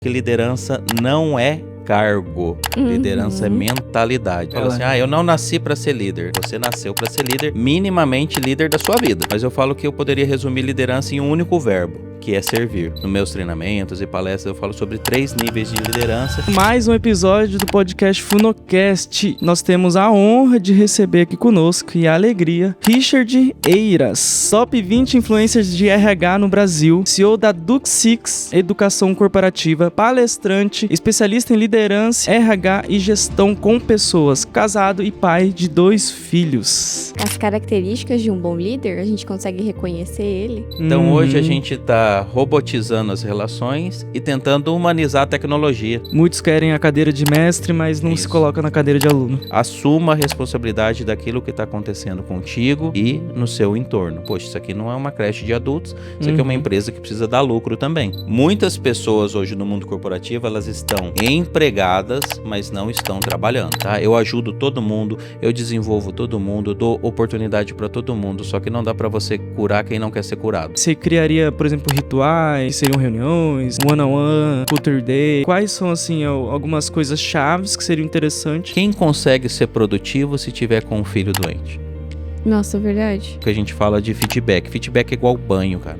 que liderança não é cargo, liderança é mentalidade. Fala assim, eu não nasci pra ser líder. Você nasceu pra ser líder, minimamente líder da sua vida. Mas eu falo que eu poderia resumir liderança em um único verbo, que é servir. Nos meus treinamentos e palestras eu falo sobre 3 níveis de liderança. Mais um episódio do podcast Funocast. Nós temos a honra de receber aqui conosco e a alegria Richard Eiras, top 20 influencers de RH no Brasil, CEO da Dux6 Educação Corporativa, palestrante, especialista em liderança, RH e gestão com pessoas, casado e pai de 2 filhos. As características de um bom líder, a gente consegue reconhecer ele? Então hoje a gente tá robotizando as relações e tentando humanizar a tecnologia. Muitos querem a cadeira de mestre, mas não se colocam na cadeira de aluno. Assuma a responsabilidade daquilo que está acontecendo contigo e no seu entorno. Poxa, isso aqui não é uma creche de adultos, isso aqui é uma empresa que precisa dar lucro também. Muitas pessoas hoje no mundo corporativo, elas estão empregadas, mas não estão trabalhando, tá? Eu ajudo todo mundo, eu desenvolvo todo mundo, eu dou oportunidade para todo mundo, só que não dá para você curar quem não quer ser curado. Você criaria, por exemplo, rituais, seriam reuniões, one-on-one, culture day. Quais são, assim, algumas coisas chaves que seriam interessantes? Quem consegue ser produtivo se tiver com um filho doente? Nossa, verdade. Que a gente fala de feedback. Feedback é igual banho, cara.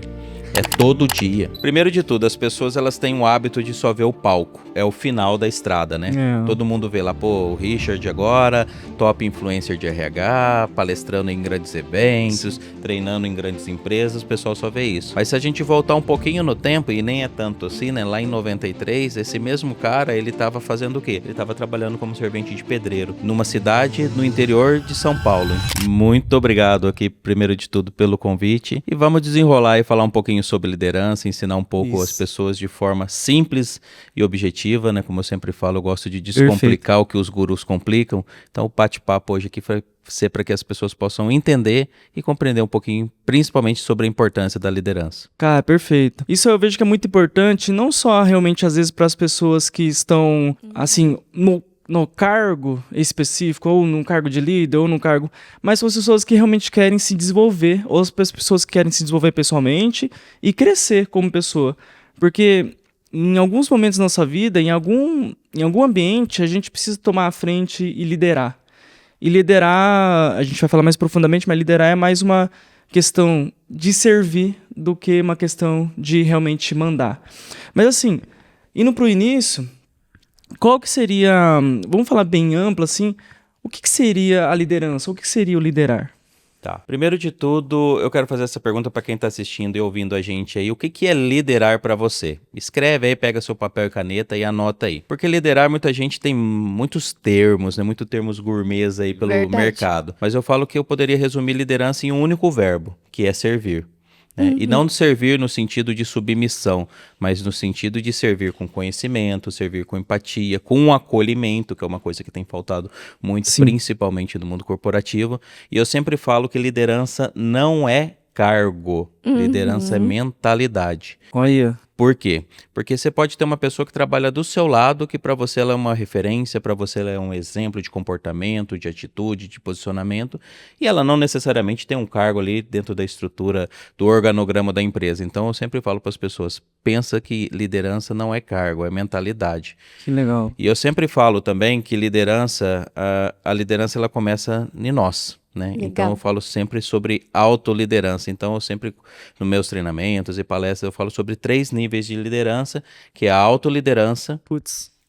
É todo dia. Primeiro de tudo, as pessoas elas têm o hábito de só ver o palco. É o final da estrada, né? Todo mundo vê lá, o Richard agora, top influencer de RH, palestrando em grandes eventos, treinando em grandes empresas, o pessoal só vê isso. Mas se a gente voltar um pouquinho no tempo, e nem é tanto assim, né? Lá em 93, esse mesmo cara, ele tava fazendo o quê? Ele tava trabalhando como servente de pedreiro, numa cidade no interior de São Paulo. Muito obrigado aqui, primeiro de tudo, pelo convite. E vamos desenrolar e falar um pouquinho sobre liderança, ensinar um pouco as pessoas de forma simples e objetiva, né? Como eu sempre falo, eu gosto de descomplicar o que os gurus complicam. Então o bate-papo hoje aqui vai ser para que as pessoas possam entender e compreender um pouquinho, principalmente sobre a importância da liderança. Cara, perfeito. Isso eu vejo que é muito importante, não só realmente às vezes para as pessoas que estão, assim, no cargo específico, ou num cargo de líder, ou num cargo... Mas são as pessoas que realmente querem se desenvolver, ou as pessoas que querem se desenvolver pessoalmente e crescer como pessoa. Porque em alguns momentos da nossa vida, em algum ambiente, a gente precisa tomar a frente e liderar. E liderar, a gente vai falar mais profundamente, mas liderar é mais uma questão de servir do que uma questão de realmente mandar. Mas assim, indo para o início... Qual que seria, vamos falar bem amplo assim, o que seria a liderança? O que seria o liderar? Tá. Primeiro de tudo, eu quero fazer essa pergunta para quem está assistindo e ouvindo a gente aí. O que é liderar para você? Escreve aí, pega seu papel e caneta e anota aí. Porque liderar, muita gente tem muitos termos, né? Muitos termos gourmets aí pelo mercado. Mas eu falo que eu poderia resumir liderança em um único verbo, que é servir. E não servir no sentido de submissão, mas no sentido de servir com conhecimento, servir com empatia, com acolhimento, que é uma coisa que tem faltado muito, principalmente no mundo corporativo. E eu sempre falo que liderança não é cargo, liderança é mentalidade. Olha. Por quê? Porque você pode ter uma pessoa que trabalha do seu lado, que para você ela é uma referência, para você ela é um exemplo de comportamento, de atitude, de posicionamento, e ela não necessariamente tem um cargo ali dentro da estrutura do organograma da empresa. Então eu sempre falo para as pessoas, pensa que liderança não é cargo, é mentalidade. Que legal. E eu sempre falo também que liderança, a liderança ela começa em nós. Né? Então eu falo sempre sobre autoliderança. Então eu sempre, nos meus treinamentos e palestras, eu falo sobre 3 níveis de liderança, que é a autoliderança,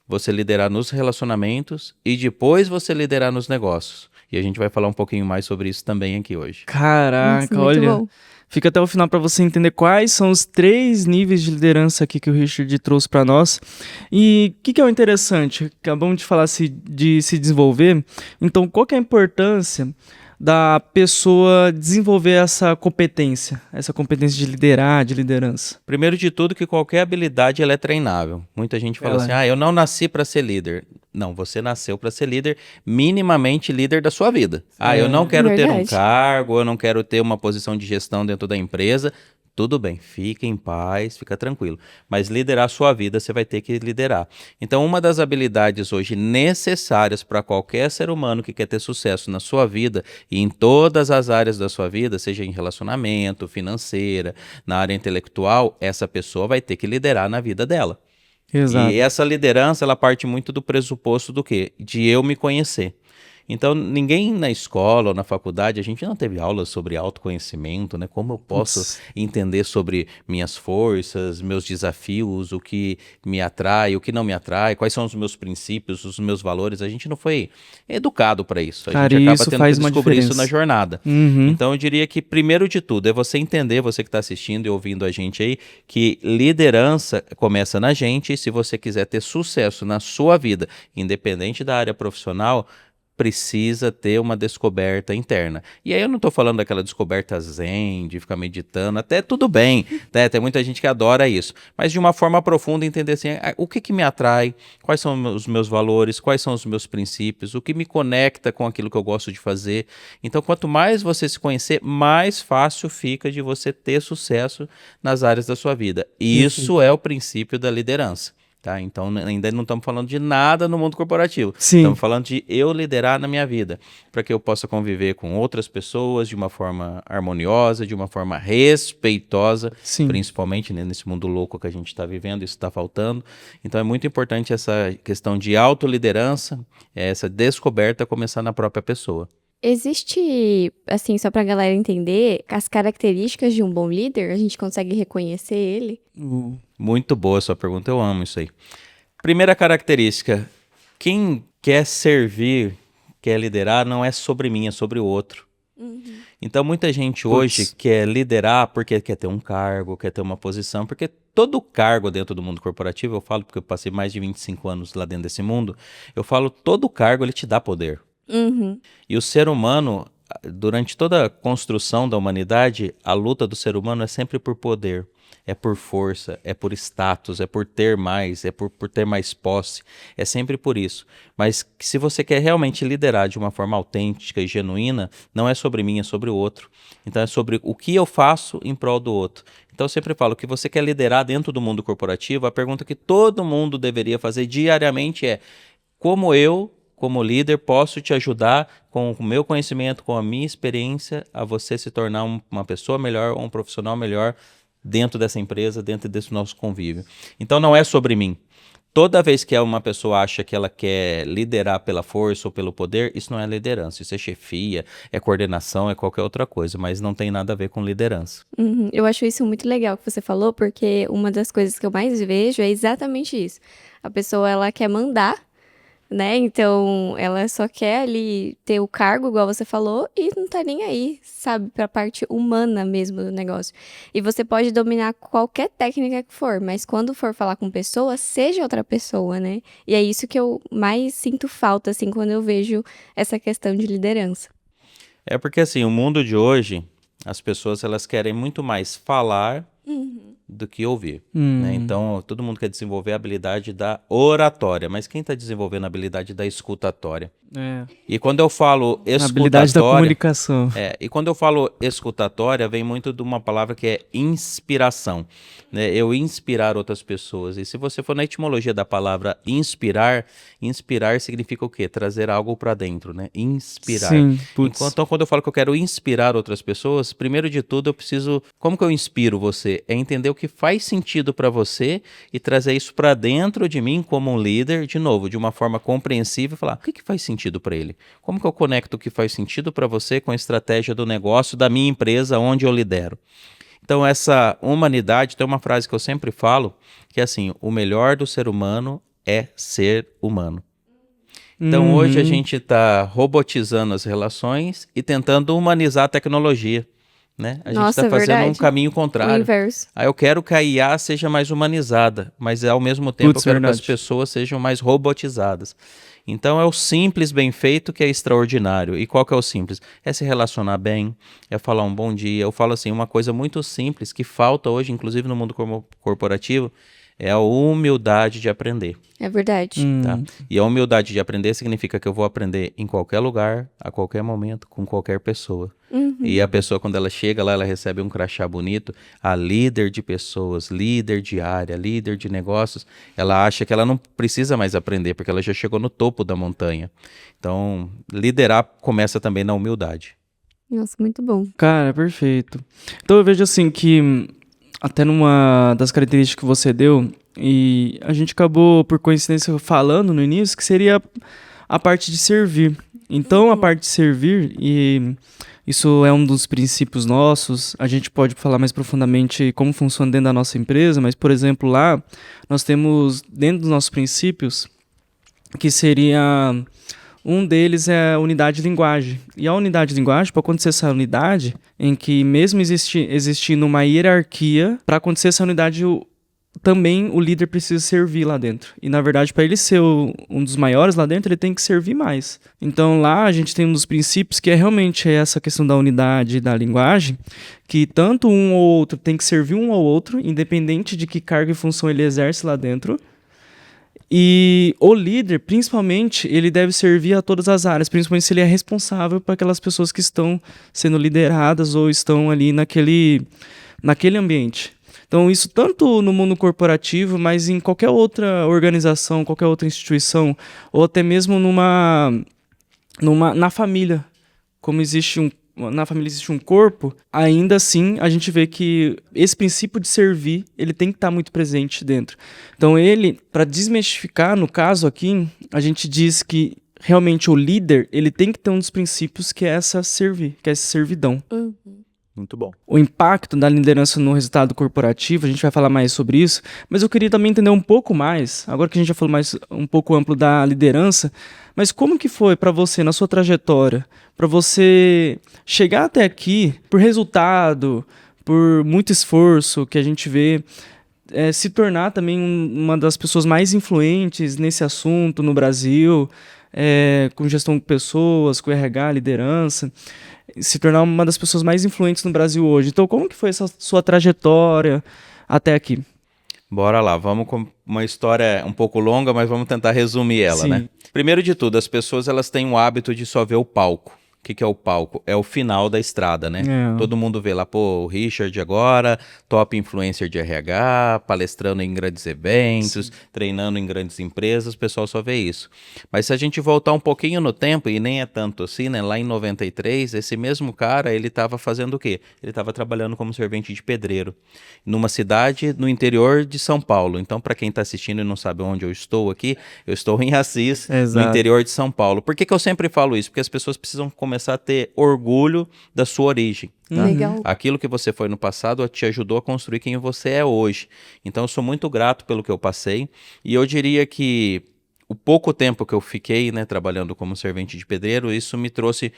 você liderar nos relacionamentos e depois você liderar nos negócios. E a gente vai falar um pouquinho mais sobre isso também aqui hoje. Caraca, olha, fica até o final para você entender quais são os 3 níveis de liderança aqui que o Richard trouxe para nós. E o que é o interessante? Acabamos de falar de se desenvolver. Então, qual que é a importância da pessoa desenvolver essa competência de liderar, de liderança? Primeiro de tudo que qualquer habilidade ela é treinável. Muita gente fala assim, eu não nasci para ser líder. Não, você nasceu para ser líder, minimamente líder da sua vida. Eu não quero ter um cargo, eu não quero ter uma posição de gestão dentro da empresa. Tudo bem, fica em paz, fica tranquilo. Mas liderar a sua vida, você vai ter que liderar. Então, uma das habilidades hoje necessárias para qualquer ser humano que quer ter sucesso na sua vida e em todas as áreas da sua vida, seja em relacionamento, financeira, na área intelectual, essa pessoa vai ter que liderar na vida dela. Exato. E essa liderança, ela parte muito do pressuposto do quê? De eu me conhecer. Então, ninguém na escola ou na faculdade, a gente não teve aulas sobre autoconhecimento, né? Como eu posso entender sobre minhas forças, meus desafios, o que me atrai, o que não me atrai, quais são os meus princípios, os meus valores. A gente não foi educado para isso. A Cara, gente acaba isso tendo faz que uma descobrir isso diferença. na jornada. Então, eu diria que, primeiro de tudo, é você entender, você que está assistindo e ouvindo a gente aí, que liderança começa na gente. E se você quiser ter sucesso na sua vida, independente da área profissional, precisa ter uma descoberta interna. E aí eu não estou falando daquela descoberta zen, de ficar meditando, até tudo bem, né? Tem muita gente que adora isso, mas de uma forma profunda entender assim, o que me atrai, quais são os meus valores, quais são os meus princípios, o que me conecta com aquilo que eu gosto de fazer. Então, quanto mais você se conhecer, mais fácil fica de você ter sucesso nas áreas da sua vida. E isso é o princípio da liderança. Tá? Então, ainda não estamos falando de nada no mundo corporativo. Sim. Estamos falando de eu liderar na minha vida, para que eu possa conviver com outras pessoas de uma forma harmoniosa, de uma forma respeitosa, Sim. principalmente, né, nesse mundo louco que a gente está vivendo, isso está faltando. Então, é muito importante essa questão de autoliderança, essa descoberta começar na própria pessoa. Existe, assim, só pra galera entender, as características de um bom líder, a gente consegue reconhecer ele? Muito boa a sua pergunta, eu amo isso aí. Primeira característica, quem quer servir, quer liderar, não é sobre mim, é sobre o outro. Então muita gente hoje quer liderar porque quer ter um cargo, quer ter uma posição, porque todo cargo dentro do mundo corporativo, eu falo porque eu passei mais de 25 anos lá dentro desse mundo, eu falo, todo cargo ele te dá poder. E o ser humano, durante toda a construção da humanidade, a luta do ser humano é sempre por poder. É por força, é por status, é por ter mais, é por ter mais posse, é sempre por isso. Mas se você quer realmente liderar de uma forma autêntica e genuína, não é sobre mim, é sobre o outro. Então é sobre o que eu faço em prol do outro. Então eu sempre falo que você quer liderar dentro do mundo corporativo, a pergunta que todo mundo deveria fazer diariamente é: como eu, como líder, posso te ajudar com o meu conhecimento, com a minha experiência, a você se tornar uma pessoa melhor ou um profissional melhor dentro dessa empresa, dentro desse nosso convívio. Então não é sobre mim. Toda vez que uma pessoa acha que ela quer liderar pela força ou pelo poder, isso não é liderança, isso é chefia, é coordenação, é qualquer outra coisa, mas não tem nada a ver com liderança. Eu acho isso muito legal que você falou, porque uma das coisas que eu mais vejo é exatamente isso. A pessoa, ela quer mandar, né? Então, ela só quer ali ter o cargo, igual você falou, e não tá nem aí, sabe? Pra parte humana mesmo do negócio. E você pode dominar qualquer técnica que for, mas quando for falar com pessoa, seja outra pessoa, né? E é isso que eu mais sinto falta, assim, quando eu vejo essa questão de liderança. É porque, assim, o mundo de hoje, as pessoas, elas querem muito mais falar do que ouvir, né? Então, todo mundo quer desenvolver a habilidade da oratória, mas quem está desenvolvendo a habilidade da escutatória? E quando eu falo escutatória... habilidade da comunicação. E quando eu falo escutatória, vem muito de uma palavra que é inspiração, né? Eu inspirar outras pessoas. E se você for na etimologia da palavra inspirar, inspirar significa o quê? Trazer algo para dentro, né? Inspirar. Sim, Então, quando eu falo que eu quero inspirar outras pessoas, primeiro de tudo eu preciso... Como que eu inspiro você? É entender o que faz sentido para você e trazer isso para dentro de mim como um líder, de novo, de uma forma compreensível, e falar, o que faz sentido para ele? Como que eu conecto o que faz sentido para você com a estratégia do negócio da minha empresa onde eu lidero? Então essa humanidade, tem uma frase que eu sempre falo, que é assim, o melhor do ser humano é ser humano. Então hoje a gente está robotizando as relações e tentando humanizar a tecnologia, né? A gente está fazendo um caminho contrário. O inverso. Aí eu quero que a IA seja mais humanizada, mas ao mesmo tempo eu quero que as pessoas sejam mais robotizadas. Então é o simples bem feito que é extraordinário. E qual que é o simples? É se relacionar bem, é falar um bom dia. Eu falo assim, uma coisa muito simples que falta hoje, inclusive no mundo corporativo, é a humildade de aprender. É verdade. Tá? E a humildade de aprender significa que eu vou aprender em qualquer lugar, a qualquer momento, com qualquer pessoa. E a pessoa, quando ela chega lá, ela recebe um crachá bonito, a líder de pessoas, líder de área, líder de negócios, ela acha que ela não precisa mais aprender, porque ela já chegou no topo da montanha. Então, liderar começa também na humildade. Nossa, muito bom. Cara, perfeito. Então eu vejo assim que, até numa das características que você deu, E a gente acabou, por coincidência, falando no início que seria a parte de servir. Então, a parte de servir, e isso é um dos princípios nossos, a gente pode falar mais profundamente como funciona dentro da nossa empresa, mas, por exemplo, lá nós temos, dentro dos nossos princípios, que seria... Um deles é a unidade de linguagem. E a unidade de linguagem, para acontecer essa unidade, em que mesmo existindo uma hierarquia, para acontecer essa unidade, também o líder precisa servir lá dentro. E, na verdade, para ele ser um dos maiores lá dentro, ele tem que servir mais. Então, lá a gente tem um dos princípios que é realmente essa questão da unidade da linguagem, que tanto um ou outro tem que servir um ao outro, independente de que cargo e função ele exerce lá dentro. E o líder, principalmente, ele deve servir a todas as áreas, principalmente se ele é responsável por aquelas pessoas que estão sendo lideradas ou estão ali naquele ambiente. Então, isso tanto no mundo corporativo, mas em qualquer outra organização, qualquer outra instituição, ou até mesmo na família. Como na família existe um corpo, ainda assim a gente vê que esse princípio de servir, ele tem que estar muito presente dentro. Então para desmistificar, no caso aqui, a gente diz que realmente o líder, ele tem que ter um dos princípios que é essa servidão. Muito bom. O impacto da liderança no resultado corporativo, a gente vai falar mais sobre isso, mas eu queria também entender um pouco mais, agora que a gente já falou mais um pouco amplo da liderança, mas como que foi para você, na sua trajetória, para você chegar até aqui, por resultado, por muito esforço que a gente vê, se tornar também uma das pessoas mais influentes nesse assunto no Brasil, com gestão de pessoas, com RH, liderança, se tornar uma das pessoas mais influentes no Brasil hoje. Então, como que foi essa sua trajetória até aqui? Bora lá, vamos com uma história um pouco longa, mas vamos tentar resumir ela, né? Primeiro de tudo, as pessoas elas têm o hábito de só ver o palco. O que é o palco? É o final da estrada, né? Todo mundo vê lá, pô, o Richard agora, top influencer de RH, palestrando em grandes eventos, treinando em grandes empresas, o pessoal só vê isso. Mas se a gente voltar um pouquinho no tempo, e nem é tanto assim, né? Lá em 93, esse mesmo cara, ele estava fazendo o quê? Ele estava trabalhando como servente de pedreiro, numa cidade no interior de São Paulo. Então, para quem está assistindo e não sabe onde eu estou aqui, eu estou em Assis, no interior de São Paulo. Por que eu sempre falo isso? Porque as pessoas precisam começar a ter orgulho da sua origem. Tá? Legal. Aquilo que você foi no passado te ajudou a construir quem você é hoje. Então eu sou muito grato pelo que eu passei e eu diria que o pouco tempo que eu fiquei, né, trabalhando como servente de pedreiro, isso me trouxe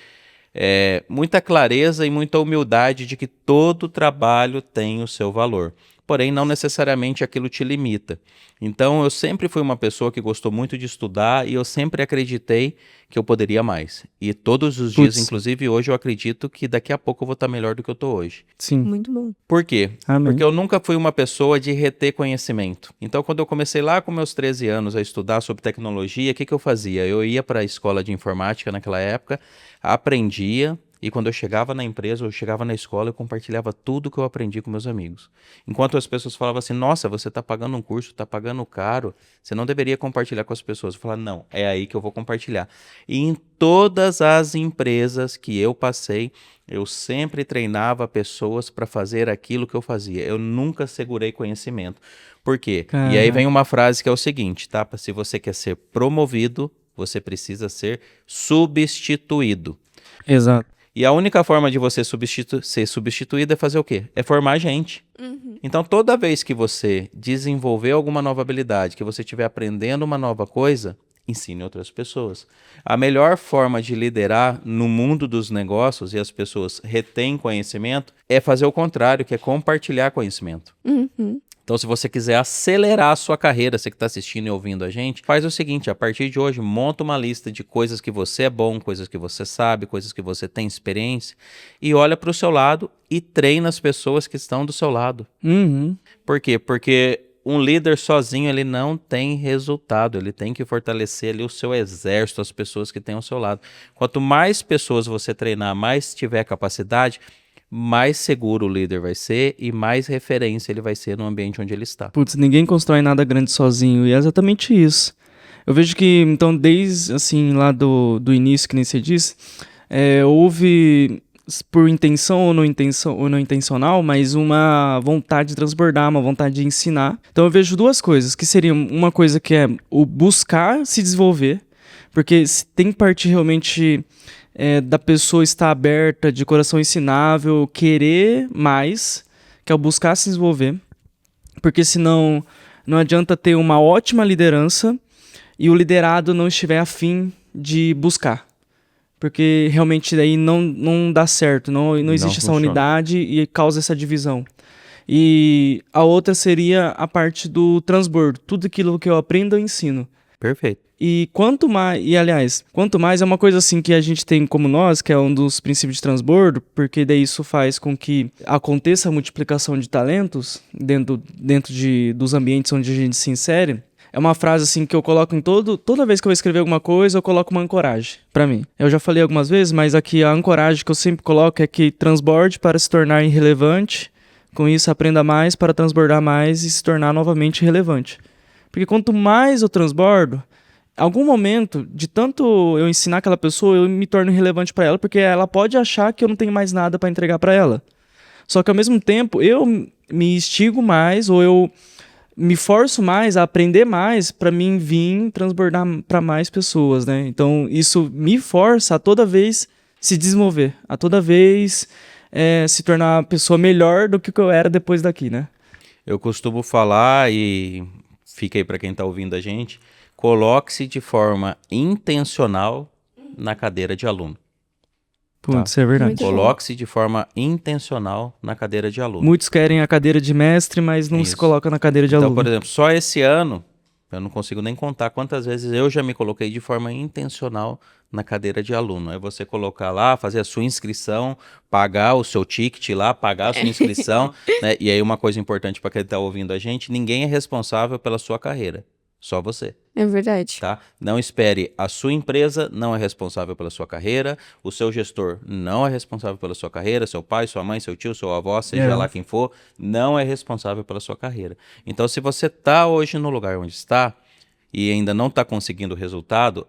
muita clareza e muita humildade de que todo trabalho tem o seu valor. Porém, não necessariamente aquilo te limita. Então, eu sempre fui uma pessoa que gostou muito de estudar e eu sempre acreditei que eu poderia mais. E todos os dias, inclusive hoje, eu acredito que daqui a pouco eu vou estar melhor do que eu estou hoje. Sim. Muito bom. Por quê? Amém. Porque eu nunca fui uma pessoa de reter conhecimento. Então, quando eu comecei lá com meus 13 anos a estudar sobre tecnologia, o que eu fazia? Eu ia para a escola de informática naquela época, aprendia. E quando eu chegava na empresa, eu chegava na escola, eu compartilhava tudo que eu aprendi com meus amigos. Enquanto as pessoas falavam assim, nossa, você está pagando um curso, está pagando caro, você não deveria compartilhar com as pessoas. Eu falava, não, é aí que eu vou compartilhar. E em todas as empresas que eu passei, eu sempre treinava pessoas para fazer aquilo que eu fazia. Eu nunca segurei conhecimento. Por quê? E aí vem uma frase que é o seguinte, tá? Se você quer ser promovido, você precisa ser substituído. Exato. E a única forma de você ser substituído é fazer o quê? É formar gente. Então, toda vez que você desenvolver alguma nova habilidade, que você estiver aprendendo uma nova coisa, ensine outras pessoas. A melhor forma de liderar no mundo dos negócios e as pessoas retêm conhecimento é fazer o contrário, que é compartilhar conhecimento. Então, se você quiser acelerar a sua carreira, você que está assistindo e ouvindo a gente, faz o seguinte, a partir de hoje, monta uma lista de coisas que você é bom, coisas que você sabe, coisas que você tem experiência, e olha para o seu lado e treina as pessoas que estão do seu lado. Por quê? Porque um líder sozinho, ele não tem resultado, ele tem que fortalecer ali o seu exército, as pessoas que têm ao seu lado. Quanto mais pessoas você treinar, mais tiver capacidade, mais seguro o líder vai ser e mais referência ele vai ser no ambiente onde ele está. Putz, ninguém constrói nada grande sozinho, e é exatamente isso. Eu vejo que, então, desde, assim, lá do início, que nem você disse, houve por intenção ou não intencional, mas uma vontade de transbordar, uma vontade de ensinar. Então eu vejo duas coisas, que seriam uma coisa que é o buscar se desenvolver, porque tem que partir realmente da pessoa estar aberta, de coração ensinável, querer mais, que é o buscar se desenvolver, porque senão não adianta ter uma ótima liderança e o liderado não estiver afim de buscar. Porque realmente daí não dá certo, não existe essa unidade e causa essa divisão. E a outra seria a parte do transbordo. Tudo aquilo que eu aprendo, eu ensino. Perfeito. E quanto mais é uma coisa assim que a gente tem como nós, que é um dos princípios de transbordo, porque daí isso faz com que aconteça a multiplicação de talentos dentro dos ambientes onde a gente se insere. É uma frase assim que eu coloco toda vez que eu vou escrever alguma coisa, eu coloco uma ancoragem pra mim. Eu já falei algumas vezes, mas aqui a ancoragem que eu sempre coloco é que transborde para se tornar irrelevante, com isso aprenda mais para transbordar mais e se tornar novamente relevante. Porque quanto mais eu transbordo, algum momento, de tanto eu ensinar aquela pessoa, eu me torno irrelevante para ela, porque ela pode achar que eu não tenho mais nada para entregar para ela. Só que ao mesmo tempo, eu me instigo mais, ou eu me forço mais a aprender mais para mim vir transbordar para mais pessoas, né? Então, isso me força a toda vez se desenvolver, a toda vez se tornar uma pessoa melhor do que eu era depois daqui, né? Eu costumo falar, e fica aí para quem está ouvindo a gente, coloque-se de forma intencional na cadeira de aluno. Putz, isso é verdade. Coloque-se de forma intencional na cadeira de aluno. Muitos querem a cadeira de mestre, mas não se colocam na cadeira de aluno. Então, por exemplo, só esse ano, eu não consigo nem contar quantas vezes eu já me coloquei de forma intencional na cadeira de aluno. É você colocar lá, fazer a sua inscrição, pagar o seu ticket lá, pagar a sua inscrição, né? E aí uma coisa importante para quem está ouvindo a gente, ninguém é responsável pela sua carreira. Só você. É verdade. Tá? Não espere, a sua empresa não é responsável pela sua carreira, o seu gestor não é responsável pela sua carreira, seu pai, sua mãe, seu tio, sua avó, seja lá quem for, não é responsável pela sua carreira. Então, se você está hoje no lugar onde está e ainda não está conseguindo resultado,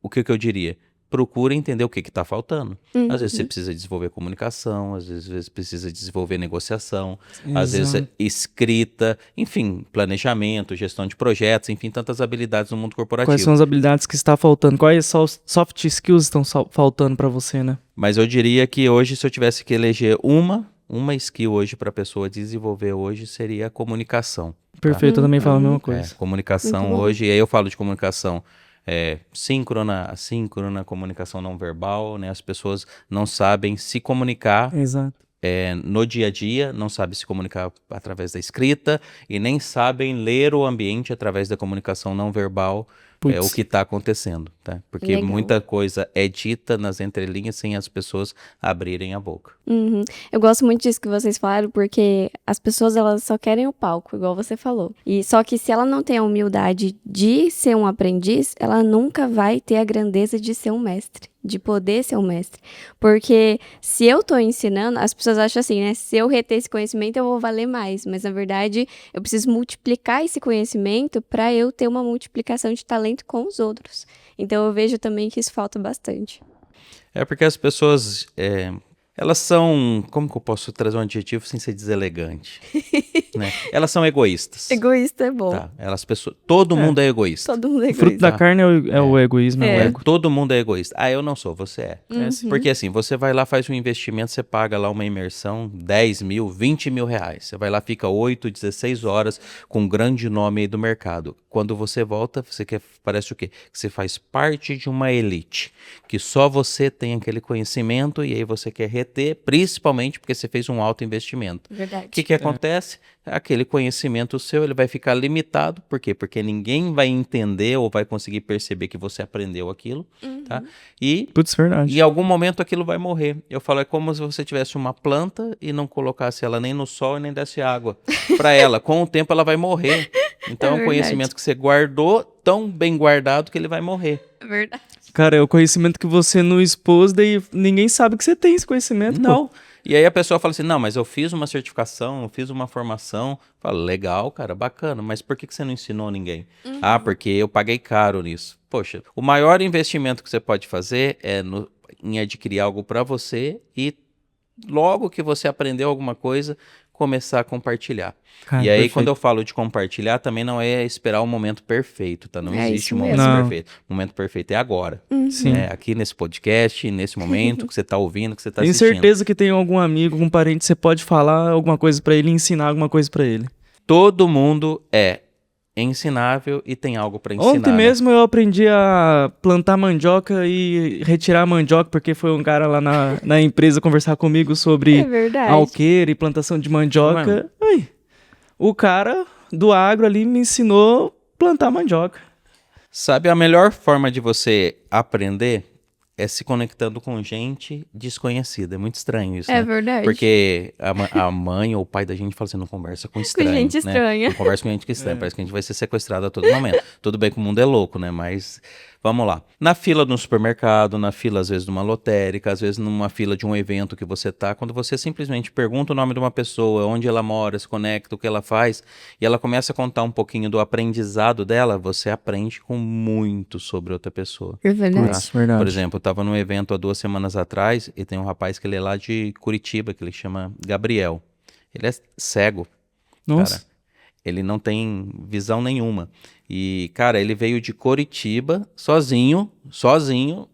o que eu diria? Procura entender o que está faltando. Às vezes você precisa desenvolver comunicação, às vezes precisa desenvolver negociação, às vezes escrita, enfim, planejamento, gestão de projetos, enfim, tantas habilidades no mundo corporativo. Quais são as habilidades que está faltando? Quais soft skills estão faltando para você, né? Mas eu diria que hoje, se eu tivesse que eleger uma skill hoje para a pessoa desenvolver hoje, seria a comunicação. Perfeito, eu também falo a mesma coisa. Comunicação hoje, e aí eu falo de comunicação síncrona, assíncrona, comunicação não verbal, né? As pessoas não sabem se comunicar no dia a dia, não sabem se comunicar através da escrita e nem sabem ler o ambiente através da comunicação não verbal, o que está acontecendo, tá? Porque muita coisa é dita nas entrelinhas sem as pessoas abrirem a boca. Eu gosto muito disso que vocês falaram, porque as pessoas, elas só querem o palco, igual você falou. E só que se ela não tem a humildade de ser um aprendiz, ela nunca vai ter a grandeza de ser um mestre, de poder ser um mestre. Porque se eu tô ensinando, as pessoas acham assim, né? Se eu reter esse conhecimento, eu vou valer mais. Mas, na verdade, eu preciso multiplicar esse conhecimento para eu ter uma multiplicação de talento com os outros. Então, eu vejo também que isso falta bastante. É porque as pessoas... elas são, como que eu posso trazer um adjetivo sem ser deselegante? Né? Elas são egoístas. Egoísta é bom. Tá? Todo mundo é egoísta. Todo mundo é egoísta. O fruto da carne é o egoísmo, é o ego. Todo mundo é egoísta. Eu não sou, você é. Porque assim, você vai lá, faz um investimento, você paga lá uma imersão, 10 mil, 20 mil reais. Você vai lá, fica 8, 16 horas com um grande nome aí do mercado. Quando você volta, parece o quê? Que você faz parte de uma elite, que só você tem aquele conhecimento e aí você quer reter, principalmente porque você fez um alto investimento. Verdade. O que acontece? Aquele conhecimento seu, ele vai ficar limitado. Por quê? Porque ninguém vai entender ou vai conseguir perceber que você aprendeu aquilo, tá? E verdade. em algum momento aquilo vai morrer. Eu falo, é como se você tivesse uma planta e não colocasse ela nem no sol e nem desse água para ela. Com o tempo ela vai morrer. Então é um conhecimento que você guardou, tão bem guardado que ele vai morrer. É verdade. Cara, é o conhecimento que você não expôs, daí ninguém sabe que você tem esse conhecimento. Não. E aí a pessoa fala assim, não, mas eu fiz uma certificação, eu fiz uma formação. Fala, legal, cara, bacana, mas por que você não ensinou ninguém? Porque eu paguei caro nisso. Poxa, o maior investimento que você pode fazer em adquirir algo para você e logo que você aprendeu alguma coisa, começar a compartilhar. Cara, e aí, perfeito. quando eu falo de compartilhar, também não é esperar o momento perfeito, tá? Não existe isso um momento mesmo. perfeito. O momento perfeito é agora. Sim. Né? Aqui nesse podcast, nesse momento que você tá ouvindo, que você tá Tenho assistindo. certeza que tem algum amigo, algum parente, você pode falar alguma coisa pra ele, ensinar alguma coisa pra ele. Todo mundo é ensinável e tem algo para ensinar. Ontem né? mesmo eu aprendi a plantar mandioca e retirar a mandioca, porque foi um cara lá na empresa conversar comigo sobre É verdade. alqueire e plantação de mandioca. Ai, o cara do agro ali me ensinou a plantar mandioca. Sabe, a melhor forma de você aprender é se conectando com gente desconhecida. É muito estranho isso, É né? verdade. Porque a mãe ou o pai da gente fala assim, não conversa com estranho, gente né? estranha. Não conversa com gente estranha, parece que a gente vai ser sequestrado a todo momento. Tudo bem que o mundo é louco, né? Mas vamos lá. Na fila no supermercado, na fila às vezes de uma lotérica, às vezes numa fila de um evento que você tá, quando você simplesmente pergunta o nome de uma pessoa, onde ela mora, se conecta, o que ela faz, e ela começa a contar um pouquinho do aprendizado dela, você aprende com muito sobre outra pessoa. É verdade. Putz, verdade. Por exemplo, eu estava num evento há 2 semanas atrás e tem um rapaz que ele é lá de Curitiba, que ele chama Gabriel. Ele é cego, Nossa. cara. Ele não tem visão nenhuma. E, cara, ele veio de Curitiba sozinho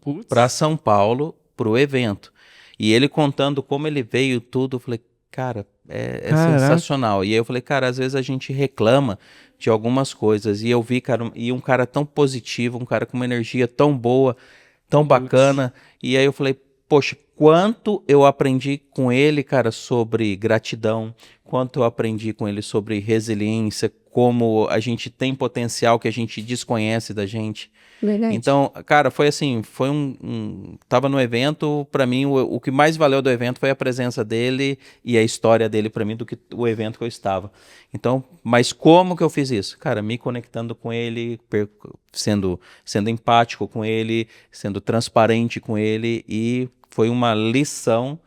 Putz. para São Paulo pro evento. E ele contando como ele veio tudo, eu falei, cara, é Caraca. sensacional. E aí eu falei, cara, às vezes a gente reclama de algumas coisas. E eu vi, cara, e um cara tão positivo, um cara com uma energia tão boa, tão bacana. E aí eu falei, poxa, quanto eu aprendi com ele, cara, sobre gratidão, quanto eu aprendi com ele sobre resiliência, como a gente tem potencial que a gente desconhece da gente. Verdade. Então, cara, foi assim, tava no evento, pra mim, o que mais valeu do evento foi a presença dele e a história dele pra mim do que o evento que eu estava. Então, mas como que eu fiz isso? Cara, me conectando com ele, sendo empático com ele, sendo transparente com ele e foi uma lição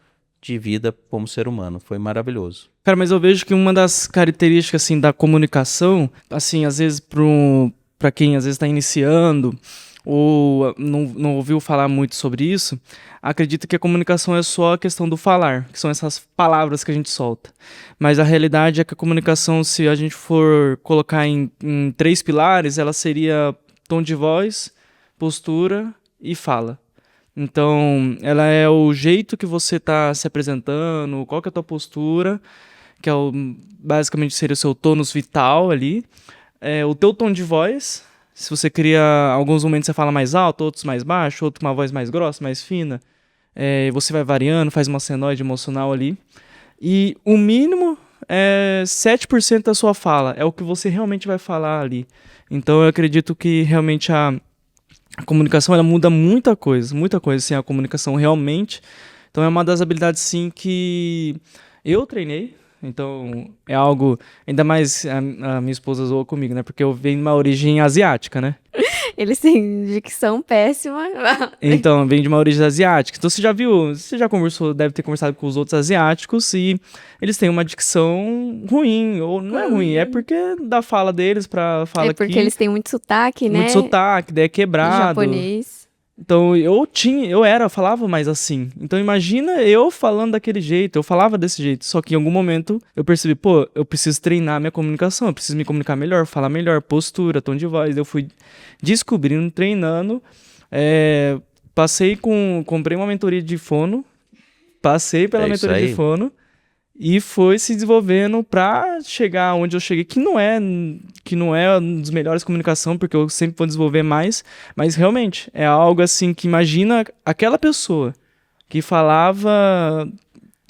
de vida como ser humano. Foi maravilhoso. Cara, mas eu vejo que uma das características, assim, da comunicação, assim, às vezes pra quem às vezes está iniciando ou não ouviu falar muito sobre isso, acredita que a comunicação é só a questão do falar, que são essas palavras que a gente solta. Mas a realidade é que a comunicação, se a gente for colocar em 3 pilares, ela seria tom de voz, postura e fala. Então, ela é o jeito que você está se apresentando, qual que é a tua postura, que basicamente seria o seu tônus vital ali, o teu tom de voz, se você cria, alguns momentos você fala mais alto, outros mais baixo, outro uma voz mais grossa, mais fina, você vai variando, faz uma senoide emocional ali, e o mínimo é 7% da sua fala, é o que você realmente vai falar ali. Então eu acredito que realmente a comunicação, ela muda muita coisa, assim, a comunicação realmente. Então é uma das habilidades, sim, que eu treinei. Então é algo, ainda mais a minha esposa zoa comigo, né? Porque eu venho de uma origem asiática, né? Eles têm dicção péssima. Então, vem de uma origem asiática. Então você já conversou, deve ter conversado com os outros asiáticos e eles têm uma dicção ruim, ou não é ruim, é porque da fala deles pra fala aqui. É porque eles têm muito sotaque, né? Muito sotaque, daí é quebrado. Japonês. Então, eu falava mais assim. Então, imagina eu falando daquele jeito, eu falava desse jeito. Só que em algum momento eu percebi, pô, eu preciso treinar minha comunicação, eu preciso me comunicar melhor, falar melhor, postura, tom de voz. Eu fui descobrindo, treinando, comprei uma mentoria de fono, passei pela mentoria de fono e foi se desenvolvendo pra chegar onde eu cheguei, que não é um dos melhores comunicação, porque eu sempre vou desenvolver mais, mas realmente é algo assim que imagina aquela pessoa que falava,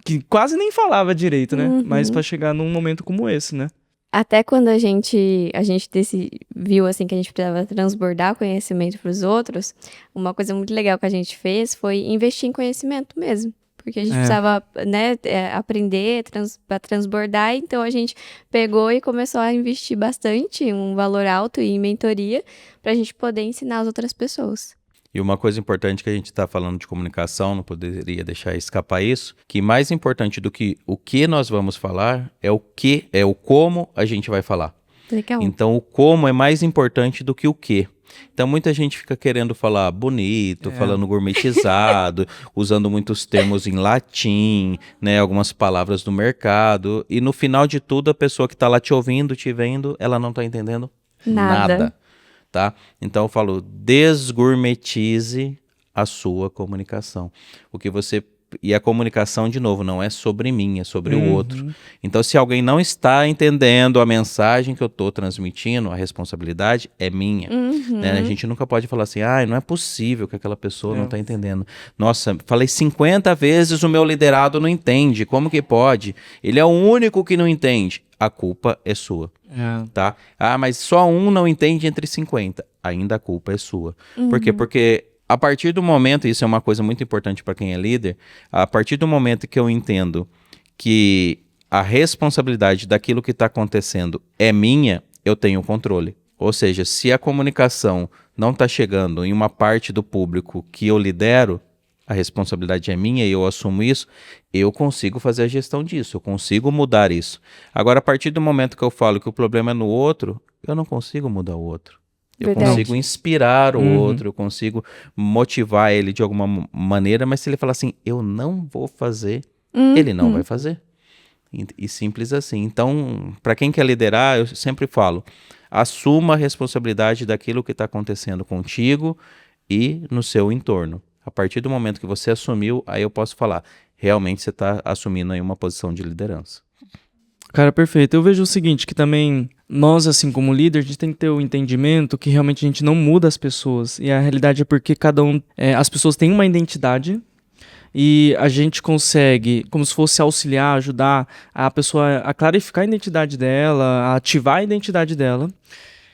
que quase nem falava direito, né? Uhum. Mas pra chegar num momento como esse, né? Até quando a gente viu assim que a gente precisava transbordar conhecimento para os outros, uma coisa muito legal que a gente fez foi investir em conhecimento mesmo. Porque a gente precisava, né, aprender para transbordar, então a gente pegou e começou a investir bastante, um valor alto em mentoria, para a gente poder ensinar as outras pessoas. E uma coisa importante que a gente está falando de comunicação, não poderia deixar escapar isso, que mais importante do que o que nós vamos falar é o como a gente vai falar. Legal. Então o como é mais importante do que o que. Então muita gente fica querendo falar bonito, falando gourmetizado, usando muitos termos em latim, né, algumas palavras do mercado, e no final de tudo a pessoa que está lá te ouvindo, te vendo, ela não está entendendo nada, tá? Então eu falo, desgourmetize a sua comunicação. E a comunicação, de novo, não é sobre mim, é sobre o outro. Então, se alguém não está entendendo a mensagem que eu estou transmitindo, a responsabilidade é minha. Né? A gente nunca pode falar assim, não é possível que aquela pessoa não está entendendo. Nossa, falei 50 vezes, o meu liderado não entende. Como que pode? Ele é o único que não entende. A culpa é sua. Tá? Mas só um não entende entre 50. Ainda a culpa é sua. Por quê? Porque a partir do momento, isso é uma coisa muito importante para quem é líder, a partir do momento que eu entendo que a responsabilidade daquilo que está acontecendo é minha, eu tenho controle. Ou seja, se a comunicação não está chegando em uma parte do público que eu lidero, a responsabilidade é minha e eu assumo isso, eu consigo fazer a gestão disso, eu consigo mudar isso. Agora, a partir do momento que eu falo que o problema é no outro, eu não consigo mudar o outro. Eu consigo inspirar o outro, eu consigo motivar ele de alguma maneira, mas se ele falar assim, eu não vou fazer, ele não vai fazer. E simples assim. Então, para quem quer liderar, eu sempre falo, assuma a responsabilidade daquilo que está acontecendo contigo e no seu entorno. A partir do momento que você assumiu, aí eu posso falar, realmente você está assumindo aí uma posição de liderança. Cara, perfeito. Eu vejo o seguinte, que também nós, assim como líder, a gente tem que ter o entendimento que realmente a gente não muda as pessoas. E a realidade é porque as pessoas têm uma identidade e a gente consegue, como se fosse auxiliar, ajudar a pessoa a clarificar a identidade dela, a ativar a identidade dela.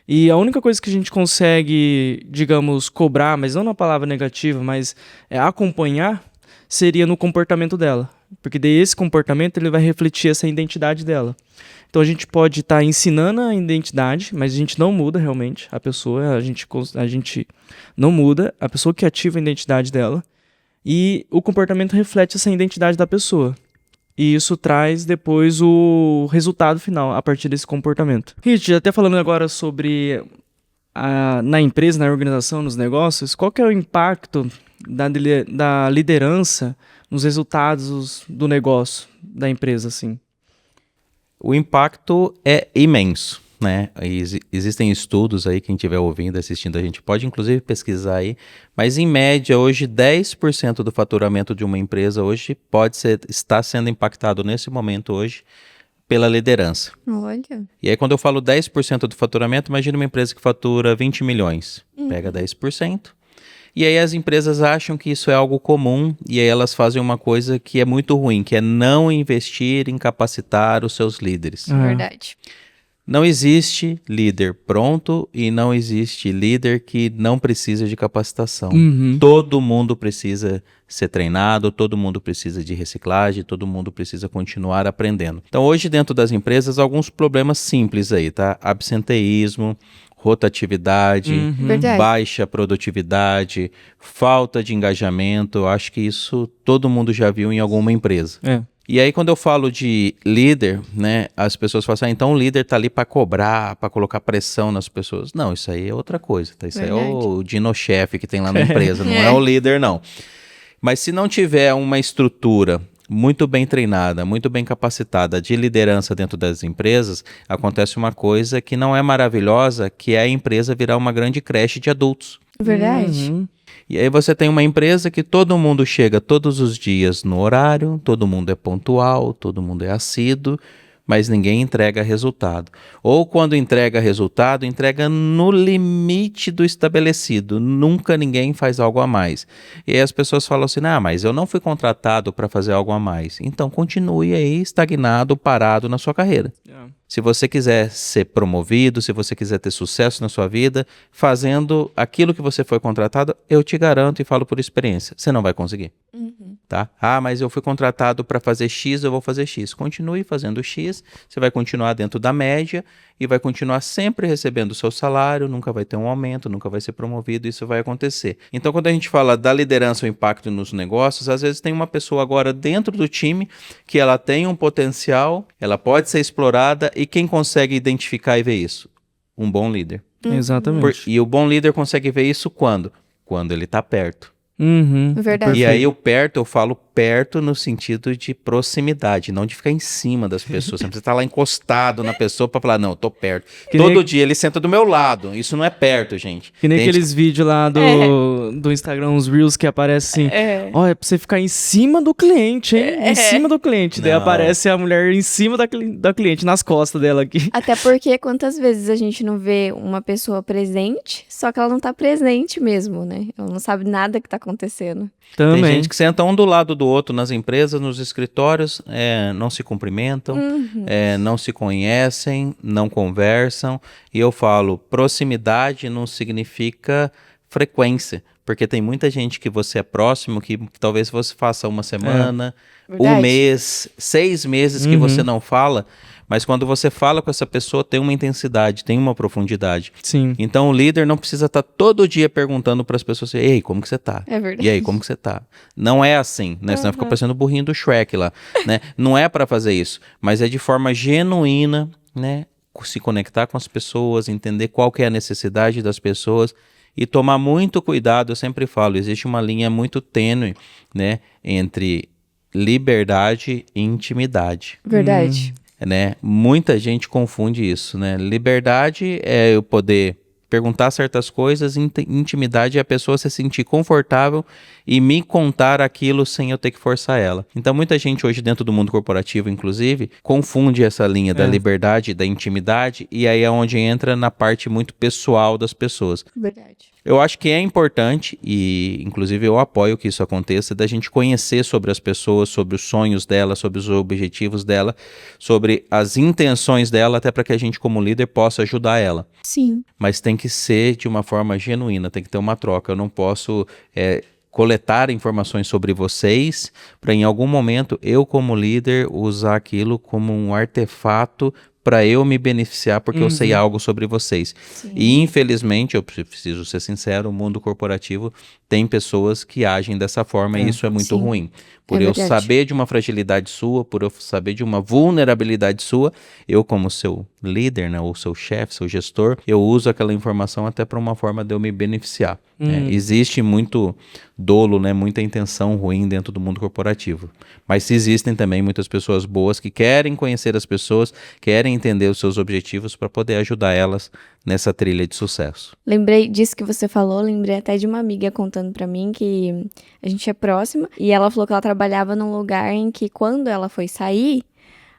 E a única coisa que a gente consegue, digamos, cobrar, mas não na palavra negativa, mas acompanhar, seria no comportamento dela. Porque daí esse comportamento ele vai refletir essa identidade dela. Então a gente pode estar ensinando a identidade, mas a gente não muda realmente a pessoa, a gente não muda a pessoa que ativa a identidade dela. E o comportamento reflete essa identidade da pessoa. E isso traz depois o resultado final a partir desse comportamento. Rich, até falando agora sobre na empresa, na organização, nos negócios, qual que é o impacto da liderança nos resultados do negócio da empresa, assim? O impacto é imenso, né? Existem estudos aí, quem estiver ouvindo, assistindo, a gente pode inclusive pesquisar aí, mas em média hoje 10% do faturamento de uma empresa hoje está sendo impactado nesse momento hoje pela liderança. Olha. E aí quando eu falo 10% do faturamento, imagina uma empresa que fatura 20 milhões, pega 10%. E aí as empresas acham que isso é algo comum e aí elas fazem uma coisa que é muito ruim, que é não investir em capacitar os seus líderes. Verdade. Não existe líder pronto e não existe líder que não precisa de capacitação. Todo mundo precisa ser treinado, todo mundo precisa de reciclagem, todo mundo precisa continuar aprendendo. Então hoje dentro das empresas alguns problemas simples aí, tá? Absenteísmo, rotatividade, baixa produtividade, falta de engajamento. Eu acho que isso todo mundo já viu em alguma empresa. E aí quando eu falo de líder, né, as pessoas falam assim, então o líder tá ali para cobrar, para colocar pressão nas pessoas. Não, isso aí é outra coisa, tá? Isso aí é o dino-chefe que tem lá na empresa, não é o líder não. Mas se não tiver uma estrutura muito bem treinada, muito bem capacitada de liderança dentro das empresas, acontece uma coisa que não é maravilhosa, que é a empresa virar uma grande creche de adultos. Verdade. E aí você tem uma empresa que todo mundo chega todos os dias no horário, todo mundo é pontual, todo mundo é assíduo, mas ninguém entrega resultado. Ou quando entrega resultado, entrega no limite do estabelecido. Nunca ninguém faz algo a mais. E aí as pessoas falam assim, mas eu não fui contratado para fazer algo a mais. Então continue aí estagnado, parado na sua carreira. Se você quiser ser promovido, se você quiser ter sucesso na sua vida, fazendo aquilo que você foi contratado, eu te garanto e falo por experiência, você não vai conseguir. Tá? Mas eu fui contratado para fazer X, eu vou fazer X. Continue fazendo X, você vai continuar dentro da média e vai continuar sempre recebendo o seu salário, nunca vai ter um aumento, nunca vai ser promovido, isso vai acontecer. Então, quando a gente fala da liderança, o impacto nos negócios, às vezes tem uma pessoa agora dentro do time que ela tem um potencial, ela pode ser explorada e quem consegue identificar e ver isso? Um bom líder. Exatamente. E o bom líder consegue ver isso quando? Quando ele tá perto. Verdade. E aí eu falo perto no sentido de proximidade, não de ficar em cima das pessoas. Você não precisa estar lá encostado na pessoa pra falar, não, eu tô perto. Todo dia ele senta do meu lado. Isso não é perto, gente. Que nem aqueles vídeos lá do Instagram, os Reels que aparecem assim, ó, é pra você ficar em cima do cliente, hein? Em cima do cliente. Daí Não. aparece a mulher em cima da cliente, nas costas dela aqui. Até porque quantas vezes a gente não vê uma pessoa presente, só que ela não tá presente mesmo, né? Ela não sabe nada que tá acontecendo. Também. Tem gente que senta um do lado do outro nas empresas, nos escritórios, não se cumprimentam, não se conhecem, não conversam. E eu falo, proximidade não significa frequência, porque tem muita gente que você é próximo, que talvez você faça uma semana, um mês, 6 meses que você não fala, mas quando você fala com essa pessoa tem uma intensidade, tem uma profundidade. Sim. Então o líder não precisa estar todo dia perguntando para as pessoas, ei, como que você tá? É verdade. E aí, como que você tá? Não é assim, né? Senão fica parecendo o burrinho do Shrek lá, né? Não é para fazer isso, mas é de forma genuína, né? Se conectar com as pessoas, entender qual que é a necessidade das pessoas e tomar muito cuidado. Eu sempre falo, existe uma linha muito tênue, né? Entre liberdade e intimidade. Verdade. Né? Muita gente confunde isso, né? Liberdade é eu poder perguntar certas coisas, intimidade é a pessoa se sentir confortável e me contar aquilo sem eu ter que forçar ela. Então muita gente hoje dentro do mundo corporativo, inclusive, confunde essa linha da liberdade e da intimidade, e aí é onde entra na parte muito pessoal das pessoas. Verdade. Eu acho que é importante, e inclusive eu apoio que isso aconteça, da gente conhecer sobre as pessoas, sobre os sonhos dela, sobre os objetivos dela, sobre as intenções dela, até para que a gente como líder possa ajudar ela. Sim. Mas tem que ser de uma forma genuína, tem que ter uma troca. Eu não posso coletar informações sobre vocês para em algum momento eu como líder usar aquilo como um artefato para eu me beneficiar porque eu sei algo sobre vocês. Sim. E infelizmente, eu preciso ser sincero, o mundo corporativo tem pessoas que agem dessa forma e isso é muito ruim. Por eu saber de uma fragilidade sua, por eu saber de uma vulnerabilidade sua, eu como seu líder, né, ou seu chefe, seu gestor, eu uso aquela informação até para uma forma de eu me beneficiar. Né? Existe muito dolo, né, muita intenção ruim dentro do mundo corporativo. Mas existem também muitas pessoas boas que querem conhecer as pessoas, querem entender os seus objetivos para poder ajudar elas nessa trilha de sucesso. Lembrei disso que você falou, lembrei até de uma amiga contando pra mim que a gente é próxima e ela falou que ela trabalhava num lugar em que quando ela foi sair,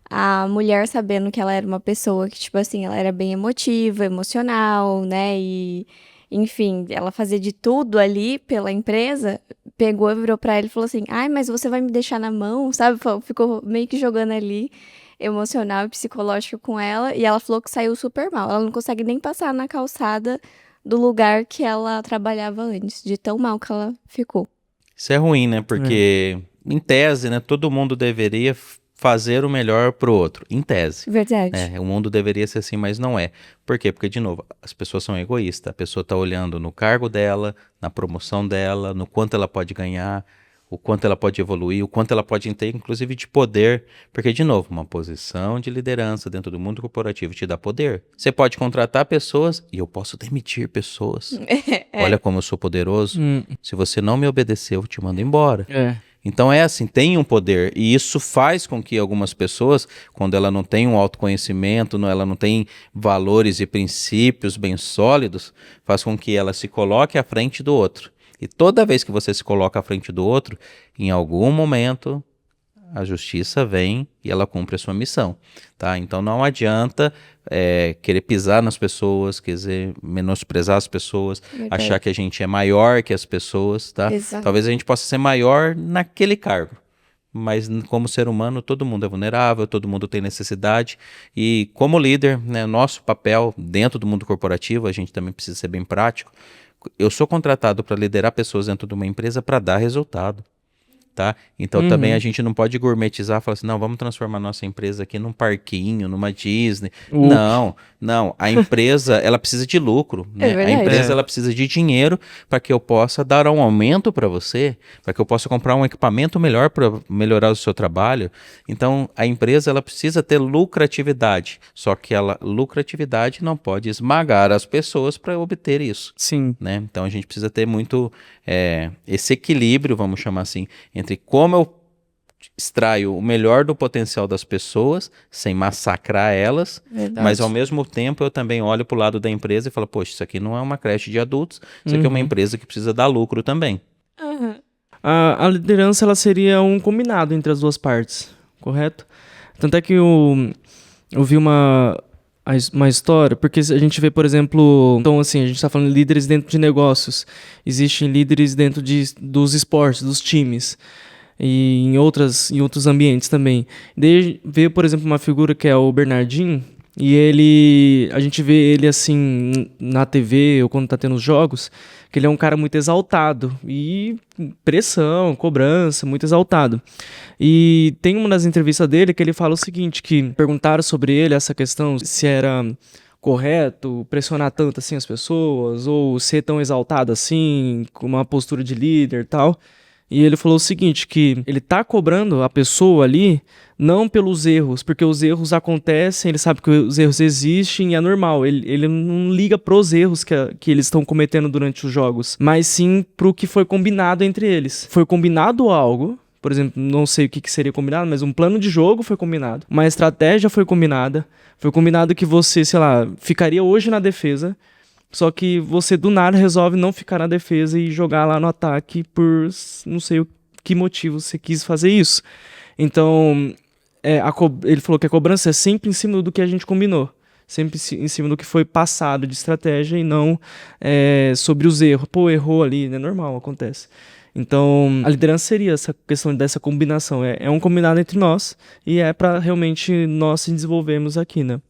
a mulher sabendo que ela era uma pessoa que, tipo assim, ela era bem emotiva, emocional, né, e enfim, ela fazia de tudo ali pela empresa, pegou e virou pra ele e falou assim, ai, mas você vai me deixar na mão, sabe, ficou meio que jogando ali emocional e psicológico com ela, e ela falou que saiu super mal, ela não consegue nem passar na calçada do lugar que ela trabalhava antes, de tão mal que ela ficou. Isso é ruim, né? Porque, em tese, né, todo mundo deveria fazer o melhor pro outro. Em tese. Verdade. O mundo deveria ser assim, mas não é. Por quê? Porque, de novo, as pessoas são egoístas. A pessoa tá olhando no cargo dela, na promoção dela, no quanto ela pode ganhar, o quanto ela pode evoluir, o quanto ela pode ter, inclusive, de poder. Porque, de novo, uma posição de liderança dentro do mundo corporativo te dá poder. Você pode contratar pessoas e eu posso demitir pessoas. Olha como eu sou poderoso. Se você não me obedecer, eu te mando embora. Então é assim, tem um poder, e isso faz com que algumas pessoas, quando ela não tem um autoconhecimento, ela não tem valores e princípios bem sólidos, faz com que ela se coloque à frente do outro. E toda vez que você se coloca à frente do outro, em algum momento a justiça vem e ela cumpre a sua missão, tá? Então não adianta querer pisar nas pessoas, querer menosprezar as pessoas, achar que a gente é maior que as pessoas, tá? Exato. Talvez a gente possa ser maior naquele cargo, mas como ser humano todo mundo é vulnerável, todo mundo tem necessidade e como líder, né, nosso papel dentro do mundo corporativo, a gente também precisa ser bem prático. Eu sou contratado para liderar pessoas dentro de uma empresa para dar resultado. Tá? Então também a gente não pode gourmetizar, falar assim, não, vamos transformar nossa empresa aqui num parquinho, numa Disney. Não, a empresa, ela precisa de lucro, né? A empresa, ela precisa de dinheiro para que eu possa dar um aumento para você, para que eu possa comprar um equipamento melhor para melhorar o seu trabalho. Então, a empresa, ela precisa ter lucratividade, só que a lucratividade não pode esmagar as pessoas para obter isso. Sim. Né? Então, a gente precisa ter muito esse equilíbrio, vamos chamar assim, entre como eu extraio o melhor do potencial das pessoas, sem massacrar elas, mas ao mesmo tempo eu também olho para o lado da empresa e falo, poxa, isso aqui não é uma creche de adultos, isso aqui é uma empresa que precisa dar lucro também. A liderança, ela seria um combinado entre as duas partes, correto? Tanto é que eu vi uma história, porque a gente vê, por exemplo, então assim, a gente está falando de líderes dentro de negócios, existem líderes dentro dos esportes, dos times, e em outros ambientes também. Daí veio, por exemplo, uma figura que é o Bernardinho, e a gente vê ele assim na TV ou quando tá tendo os jogos, que ele é um cara muito exaltado e pressão, cobrança, muito exaltado. E tem uma das entrevistas dele que ele fala o seguinte, que perguntaram sobre ele essa questão, se era correto pressionar tanto assim as pessoas ou ser tão exaltado assim, com uma postura de líder e tal. E ele falou o seguinte, que ele tá cobrando a pessoa ali não pelos erros, porque os erros acontecem, ele sabe que os erros existem e é normal. Ele não liga pros erros que eles estão cometendo durante os jogos, mas sim pro que foi combinado entre eles. Foi combinado algo, por exemplo, não sei o que seria combinado, mas um plano de jogo foi combinado, uma estratégia foi combinada, foi combinado que você, sei lá, ficaria hoje na defesa, só que você do nada resolve não ficar na defesa e jogar lá no ataque por não sei o que motivo você quis fazer isso. Então, ele falou que a cobrança é sempre em cima do que a gente combinou. Sempre em cima do que foi passado de estratégia e não sobre os erros. Pô, errou ali, é normal, acontece. Então, a liderança seria essa questão dessa combinação. É um combinado entre nós e é para realmente nós se desenvolvermos aqui, né?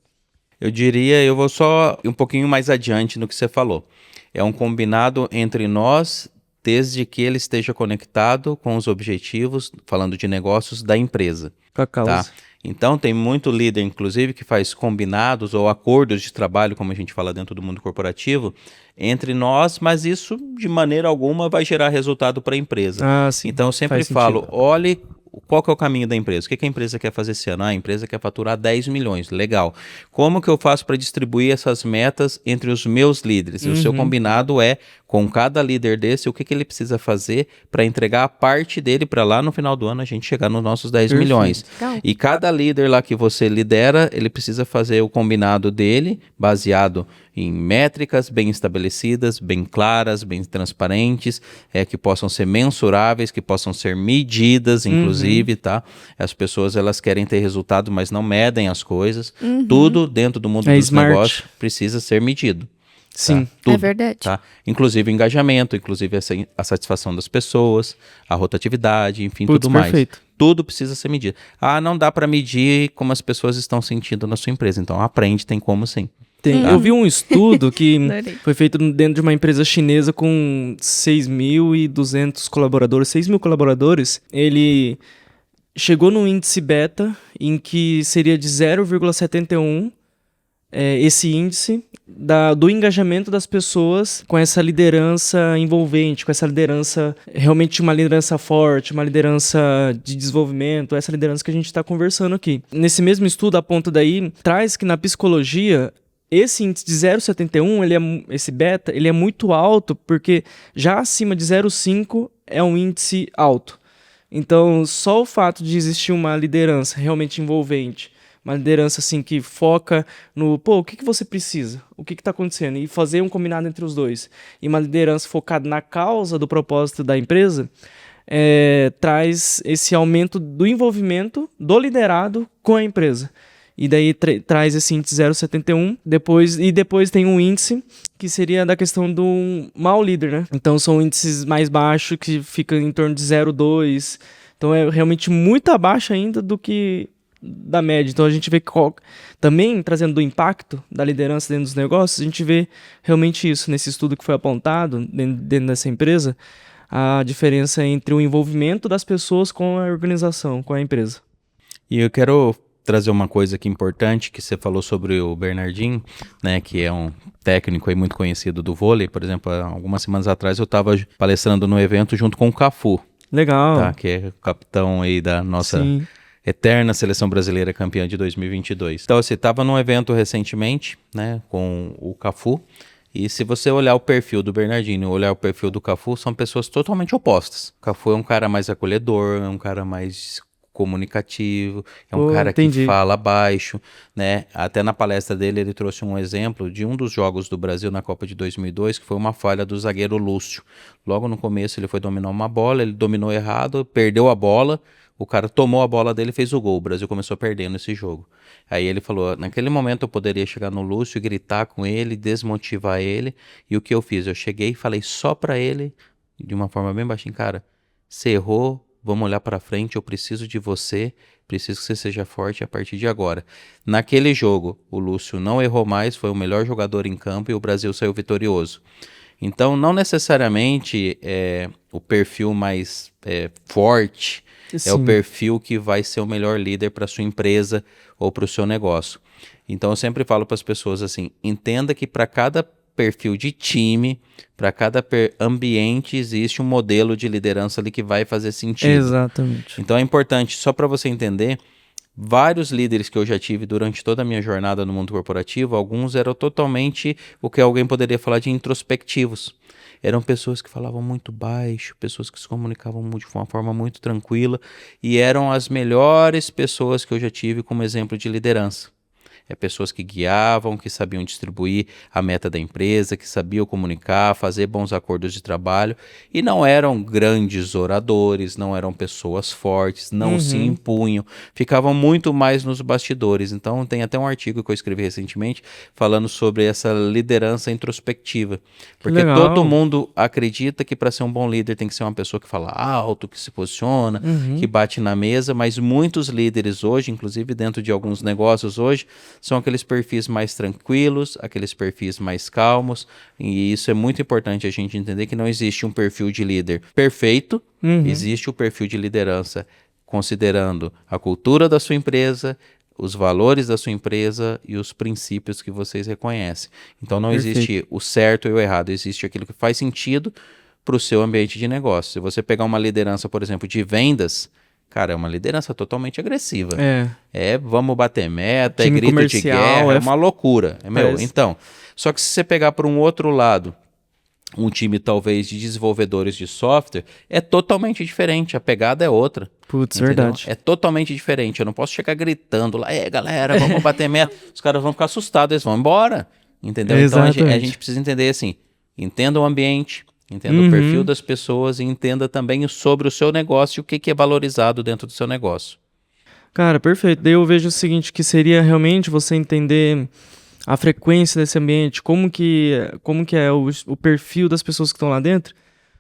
Eu diria, eu vou só um pouquinho mais adiante no que você falou. É um combinado entre nós, desde que ele esteja conectado com os objetivos, falando de negócios, da empresa. Com a causa. Tá? Então, tem muito líder, inclusive, que faz combinados ou acordos de trabalho, como a gente fala dentro do mundo corporativo, entre nós, mas isso, de maneira alguma, vai gerar resultado para a empresa. Sim. Então, eu sempre falo, olhe qual que é o caminho da empresa. O que a empresa quer fazer esse ano? A empresa quer faturar 10 milhões. Legal. Como que eu faço para distribuir essas metas entre os meus líderes? E o seu combinado é, com cada líder desse, o que ele precisa fazer para entregar a parte dele para lá no final do ano a gente chegar nos nossos 10 milhões. E cada líder lá que você lidera, ele precisa fazer o combinado dele, baseado em métricas bem estabelecidas, bem claras, bem transparentes, que possam ser mensuráveis, que possam ser medidas, inclusive, tá? As pessoas, elas querem ter resultado, mas não medem as coisas. Tudo dentro do mundo dos negócios precisa ser medido. Sim, tá? Tudo, é verdade. Tá? Inclusive o engajamento, inclusive a satisfação das pessoas, a rotatividade, enfim, tudo mais. Perfeito. Tudo precisa ser medido. Não dá para medir como as pessoas estão sentindo na sua empresa. Então aprende, tem como sim. Eu vi um estudo que foi feito dentro de uma empresa chinesa com 6.200 colaboradores, 6.000 colaboradores. Ele chegou no índice beta, em que seria de 0,71 esse índice do engajamento das pessoas com essa liderança envolvente, com essa liderança, realmente uma liderança forte, uma liderança de desenvolvimento, essa liderança que a gente está conversando aqui. Nesse mesmo estudo, a ponto daí, traz que na psicologia, esse índice de 0,71, esse beta, ele é muito alto, porque já acima de 0,5 é um índice alto. Então, só o fato de existir uma liderança realmente envolvente, uma liderança assim que foca no, o que você precisa? O que está acontecendo? E fazer um combinado entre os dois. E uma liderança focada na causa do propósito da empresa, traz esse aumento do envolvimento do liderado com a empresa. E daí traz esse índice 0,71, depois tem um índice que seria da questão do mau líder, né? Então são índices mais baixos que ficam em torno de 0,2, então é realmente muito abaixo ainda do que da média. Então a gente vê também trazendo do impacto da liderança dentro dos negócios, a gente vê realmente isso nesse estudo que foi apontado dentro dessa empresa, a diferença entre o envolvimento das pessoas com a organização, com a empresa. E eu quero trazer uma coisa aqui importante, que você falou sobre o Bernardinho, né, que é um técnico aí muito conhecido do vôlei. Por exemplo, algumas semanas atrás eu estava palestrando no evento junto com o Cafu. Legal. Tá, que é o capitão aí da nossa eterna seleção brasileira campeã de 2022. Então, você estava num evento recentemente, né, com o Cafu, e se você olhar o perfil do Bernardinho e olhar o perfil do Cafu, são pessoas totalmente opostas. O Cafu é um cara mais acolhedor, é um cara mais comunicativo, é um cara que fala baixo, né? Até na palestra dele ele trouxe um exemplo de um dos jogos do Brasil na Copa de 2002, que foi uma falha do zagueiro Lúcio. Logo no começo ele foi dominar uma bola, ele dominou errado, perdeu a bola, o cara tomou a bola dele e fez o gol. O Brasil começou perdendo esse jogo. Aí ele falou, naquele momento eu poderia chegar no Lúcio e gritar com ele, desmotivar ele, e o que eu fiz? Eu cheguei e falei só pra ele, de uma forma bem baixinha, cara, você errou, vamos olhar para frente, eu preciso de você, preciso que você seja forte a partir de agora. Naquele jogo, o Lúcio não errou mais, foi o melhor jogador em campo e o Brasil saiu vitorioso. Então, não necessariamente o perfil mais forte é o perfil que vai ser o melhor líder para sua empresa ou para o seu negócio. Então, eu sempre falo para as pessoas assim, entenda que para cada perfil de time, para cada ambiente existe um modelo de liderança ali que vai fazer sentido. Exatamente. Então é importante, só para você entender, vários líderes que eu já tive durante toda a minha jornada no mundo corporativo, alguns eram totalmente o que alguém poderia falar de introspectivos. Eram pessoas que falavam muito baixo, pessoas que se comunicavam de uma forma muito tranquila e eram as melhores pessoas que eu já tive como exemplo de liderança. Pessoas que guiavam, que sabiam distribuir a meta da empresa, que sabiam comunicar, fazer bons acordos de trabalho e não eram grandes oradores, não eram pessoas fortes, não se impunham, ficavam muito mais nos bastidores. Então tem até um artigo que eu escrevi recentemente falando sobre essa liderança introspectiva, porque todo mundo acredita que para ser um bom líder tem que ser uma pessoa que fala alto, que se posiciona, que bate na mesa, mas muitos líderes hoje, inclusive dentro de alguns negócios hoje, são aqueles perfis mais tranquilos, aqueles perfis mais calmos, e isso é muito importante a gente entender que não existe um perfil de líder perfeito, existe o perfil de liderança considerando a cultura da sua empresa, os valores da sua empresa e os princípios que vocês reconhecem. Então não existe o certo e o errado, existe aquilo que faz sentido para o seu ambiente de negócio. Se você pegar uma liderança, por exemplo, de vendas, cara, é uma liderança totalmente agressiva. Vamos bater meta, time grito comercial, de guerra, é uma loucura. Então, só que se você pegar por um outro lado, um time talvez de desenvolvedores de software, é totalmente diferente, a pegada é outra. Putz, verdade. É totalmente diferente, eu não posso chegar gritando lá, galera, vamos bater meta. Os caras vão ficar assustados, eles vão embora, entendeu? Exatamente. Então a gente precisa entender assim, entenda o ambiente, entenda o perfil das pessoas e entenda também sobre o seu negócio e o que é valorizado dentro do seu negócio. Cara, perfeito. Daí eu vejo o seguinte, que seria realmente você entender a frequência desse ambiente, como que é o perfil das pessoas que estão lá dentro.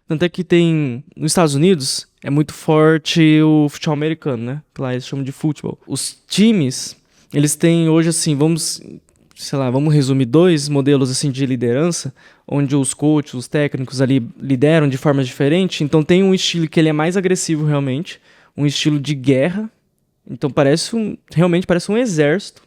Tanto é que tem, nos Estados Unidos, é muito forte o futebol americano, né? Lá eles chamam de futebol. Os times, eles têm hoje assim, vamos resumir 2 modelos assim de liderança, onde os coaches, os técnicos ali lideram de forma diferente. Então tem um estilo que ele é mais agressivo realmente, um estilo de guerra. Então realmente parece um exército.